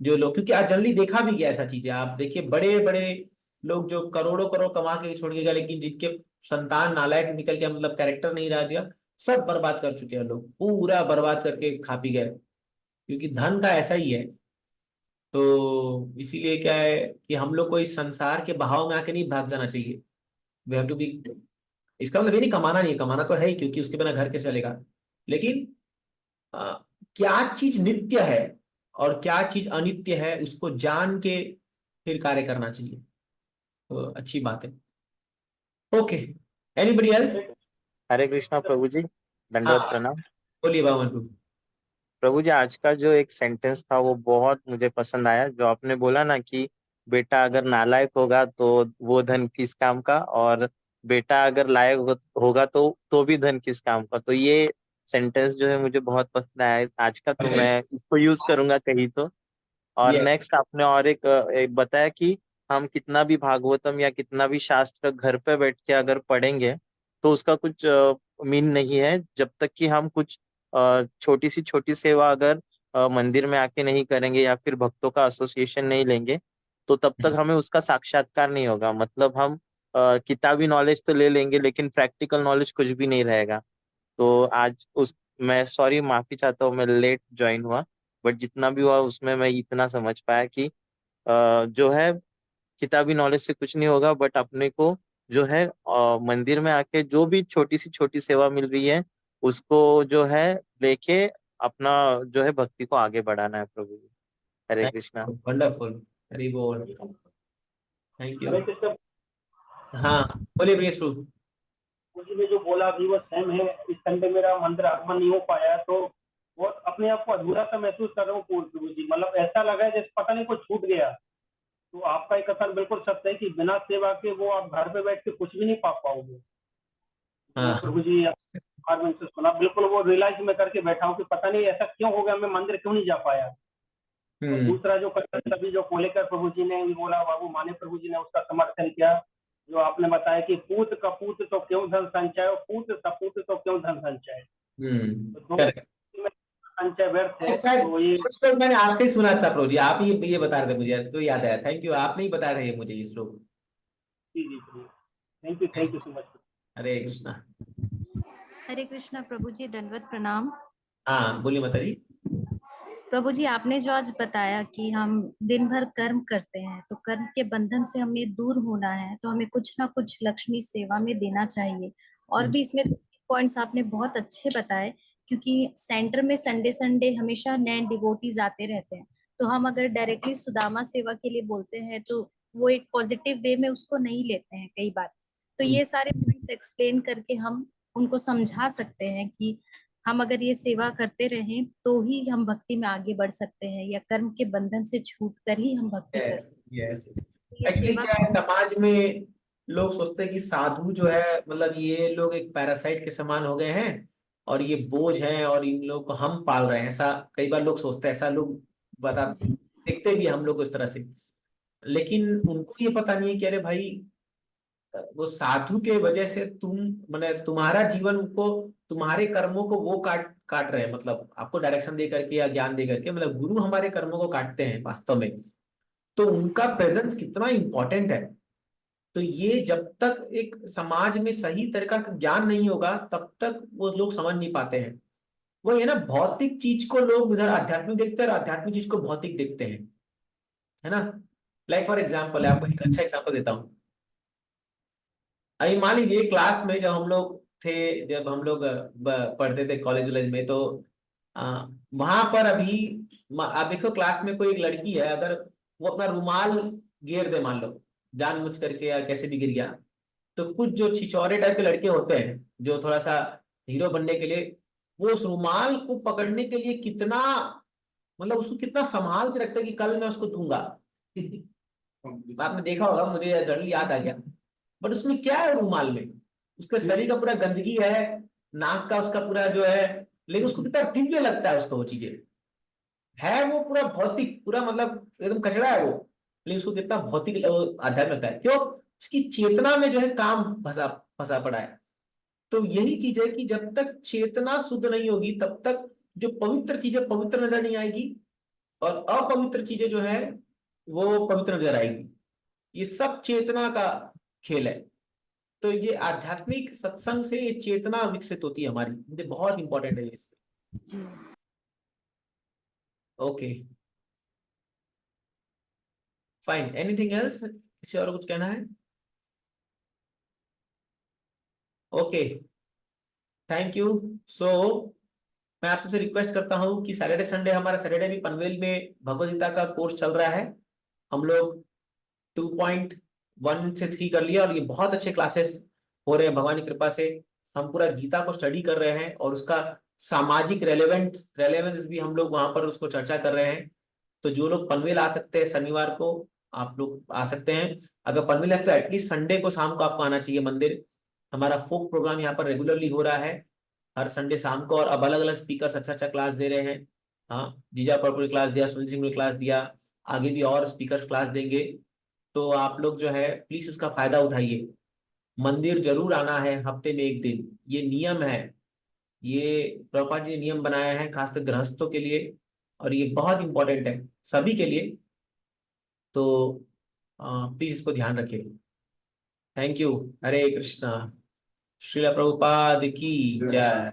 जो लोग, क्योंकि आज जल्दी देखा भी गया ऐसा चीजें। आप देखिए बड़े बड़े लोग जो करोड़ों करोड़ कमा के छोड़ के गए, लेकिन जिनके संतान नालायक निकल गया, मतलब कैरेक्टर नहीं रह गया, सब बर्बाद कर चुके हैं लोग, पूरा बर्बाद करके खा पी गए। क्योंकि धन का ऐसा ही है। तो इसीलिए क्या है कि हम लोग को इस संसार के बहाव में आके नहीं भाग जाना चाहिए। We have to be. इसका मतलब ये नहीं कमाना नहीं है, कमाना तो है ही, क्योंकि उसके बिना घर कैसे चलेगा। लेकिन अ, क्या चीज नित्य है और क्या चीज अनित्य है उसको जान के फिर कार्य करना चाहिए। तो अच्छी बात है। Okay. Anybody else? Hare Krishna प्रभु जी, हाँ, दंडवत प्रणाम। बोलिए बावन प्रभु। प्रभु जी, आज का जो एक सेंटेंस था वो बहुत मुझे पसंद आया, जो आपने बोला ना कि बेटा अगर नालायक होगा तो वो धन किस काम का, और बेटा अगर लायक होगा तो भी धन किस काम का। तो ये सेंटेंस जो है मुझे बहुत पसंद आया आज का, तो मैं इसको यूज करूंगा कहीं तो। और यस। नेक्स्ट आपने और एक बताया कि हम कितना भी भागवतम या कितना भी शास्त्र घर पे बैठ के अगर पढ़ेंगे तो उसका कुछ मीन नहीं है, जब तक कि हम कुछ छोटी सी छोटी सेवा अगर मंदिर में आके नहीं करेंगे या फिर भक्तों का एसोसिएशन नहीं लेंगे, तो तब तक हमें उसका साक्षात्कार नहीं होगा। मतलब हम किताबी नॉलेज तो ले लेंगे लेकिन प्रैक्टिकल नॉलेज कुछ भी नहीं रहेगा। तो आज उस मैं सॉरी माफी चाहता हूँ, मैं लेट ज्वाइन हुआ, बट जितना भी हुआ उसमें मैं इतना समझ पाया कि जो है किताबी नॉलेज से कुछ नहीं होगा, बट अपने को जो है मंदिर में आके जो भी छोटी सेवा मिल रही है उसको जो है लेके अपना जो है भक्ति को आगे बढ़ाना है प्रभु जी। हरे कृष्णा। वंडरफुल। हरी बोल। Thank you. हरे कृष्ण हाँ बोलिए प्रियेश प्रभु। प्रभु जी ने जो बोला भी वो सेम है। इस संडे मेरा मंदिर आगमन नहीं हो पाया, तो वो अपने आप को अधूरा सा महसूस कर रहा हूँ प्रभु जी। मतलब ऐसा लगा है जैसे पता नहीं कुछ छूट गया। तो आपका एक कथन बिल्कुल सत्य है कि बिना सेवा के वो आप घर पे बैठ के कुछ भी नहीं पा पाओगे। तो हाँ। प्रभु जी आज मैंने से सुना, बिल्कुल वो रियलाइज में करके बैठा हूँ कि पता नहीं ऐसा क्यों हो गया, मैं मंदिर क्यों नहीं जा पाया। और दूसरा जो कथन अभी जो कोलेकर प्रभु जी ने भी बोला, बाबू माने प्रभु जी ने उसका समर्थन किया। जो आपने बताया कि पूत कपूत तो क्यों धन संचय, और पूत सपूत तो क्यों धन संचय। तो दो करेक्ट। में संचय व्यर्थ है। शायद तो ये कुछ लोग मैंने आपसे ही सुना था प्रभु जी, आप ये बता रहे थे मुझे, तो याद आया। थैंक यू, आपने ही बताया था ये मुझे, ये श्लोक। जी जी थैंक यू सो मच। हरे कृष्णा। हरे कृष्णा प्रभु जी, दंडवत प्रणाम। हाँ बोलिए माता जी। प्रभु जी, आपने जो आज बताया कि हम दिन भर कर्म करते हैं, तो कर्म के बंधन से हमें दूर होना है, तो हमें कुछ ना कुछ लक्ष्मी सेवा में देना चाहिए। और भी इसमें पॉइंट्स आपने बहुत अच्छे बताए, क्योंकि सेंटर में संडे संडे हमेशा नए डिवोटीज आते रहते हैं। तो हम अगर डायरेक्टली सुदामा सेवा के लिए बोलते हैं तो वो एक पॉजिटिव वे में उसको नहीं लेते हैं कई बार। तो ये सारे पॉइंट्स एक्सप्लेन करके हम उनको समझा सकते हैं कि हम अगर ये सेवा करते रहें तो ही हम भक्ति में आगे बढ़ सकते हैं, या कर्म के बंधन से छूट कर ही हम भक्ति कर यस सकते यस। हैं। ये एक्चुअली सेवा क्या है, समाज में लोग सोचते हैं कि साधु जो है, मतलब ये लोग एक पैरासाइट के समान हो गए हैं और ये बोझ हैं और इन लोग को हम पाल रहे हैं, ऐसा कई बार लोग सोचते हैं। ऐसा लोग बता देखते भी हैं हम लोग को इस तरह से। लेकिन उनको ये पता नहीं है कि अरे भाई, वो साधु के वजह से तुम, मैंने तुम्हारा जीवन को, तुम्हारे कर्मों को वो काट काट रहे हैं, मतलब आपको डायरेक्शन दे करके या ज्ञान दे करके, मतलब गुरु हमारे कर्मों को काटते हैं वास्तव में। तो उनका प्रेजेंस कितना इंपॉर्टेंट है। तो ये जब तक एक समाज में सही तरीका का ज्ञान नहीं होगा तब तक वो लोग समझ नहीं पाते हैं। वो ये ना, भौतिक चीज को लोग इधर आध्यात्मिक देखते हैं और आध्यात्मिक चीज को भौतिक देखते हैं, है ना। लाइक फॉर एग्जाम्पल है, आपको एक अच्छा एग्जाम्पल देता हूँ। अभी मान लीजिए क्लास में जब हम लोग थे, जब हम लोग पढ़ते थे कॉलेज वॉलेज में, तो वहां पर अभी आप देखो क्लास में कोई एक लड़की है, अगर वो अपना रुमाल गिर दे, मान लो जानबूझ करके या कैसे भी गिर गया, तो कुछ जो छिछोरे टाइप के लड़के होते हैं जो थोड़ा सा हीरो बनने के लिए, वो उस रुमाल को पकड़ने के लिए कितना, मतलब उसको कितना संभाल के रखते हैं कि कल मैं उसको दूंगा। आपने देखा होगा, मुझे जल्दी याद आ गया। बट उसमें क्या है रुमाल में, उसके शरीर का पूरा गंदगी है, नाक का उसका पूरा जो है, लेकिन उसको कितना दिव्य लगता है उसको, वो चीजें है, वो पूरा भौतिक, पूरा मतलब एकदम कचरा है वो, लेकिन उसको कितना भौतिक आध्यात्मिक लगता है। क्यों? उसकी चेतना में जो है काम फंसा फंसा पड़ा है। तो यही चीज है कि जब तक चेतना शुद्ध नहीं होगी तब तक जो पवित्र चीजें पवित्र नजर नहीं आएगी, और अपवित्र चीजें जो है वो पवित्र नजर आएगी। ये सब चेतना का खेल है। तो ये आध्यात्मिक सत्संग से ये चेतना विकसित होती है हमारी, ये बहुत इंपॉर्टेंट है इसमें। जी। ओके फाइन, एनीथिंग एल्स, किसी और कुछ कहना है? Okay thank you. सो मैं आप सबसे रिक्वेस्ट करता हूँ कि सैटरडे संडे, हमारा सैटरडे भी पनवेल में भगवद गीता का कोर्स चल रहा है। हम लोग 2.1 से 3 कर लिया और ये बहुत अच्छे क्लासेस हो रहे हैं भगवान की कृपा से। हम पूरा गीता को स्टडी कर रहे हैं और उसका सामाजिक रेलेवेंस भी हम लोग वहां पर उसको चर्चा कर रहे हैं। तो जो लोग पनवेल आ सकते हैं शनिवार को, आप लोग आ सकते हैं। अगर पनवेल है तो एटलीस्ट संडे को शाम को आपको आना चाहिए मंदिर। हमारा फोक प्रोग्राम यहाँ पर रेगुलरली हो रहा है हर संडे शाम को, और अब अलग अलग स्पीकर अच्छा अच्छा क्लास दे रहे हैं। हाँ, जीजा पर क्लास दिया, सुनील सिंह ने क्लास दिया, आगे भी और स्पीकर्स क्लास देंगे। तो आप लोग जो है प्लीज उसका फायदा उठाइए। मंदिर जरूर आना है हफ्ते में एक दिन, ये नियम है। ये प्रभुपाद जी ने नियम बनाया है खासकर गृहस्थों के लिए, और ये बहुत इंपॉर्टेंट है सभी के लिए। तो प्लीज इसको ध्यान रखिए। Thank you. हरे कृष्णा। श्रील प्रभुपाद की जय।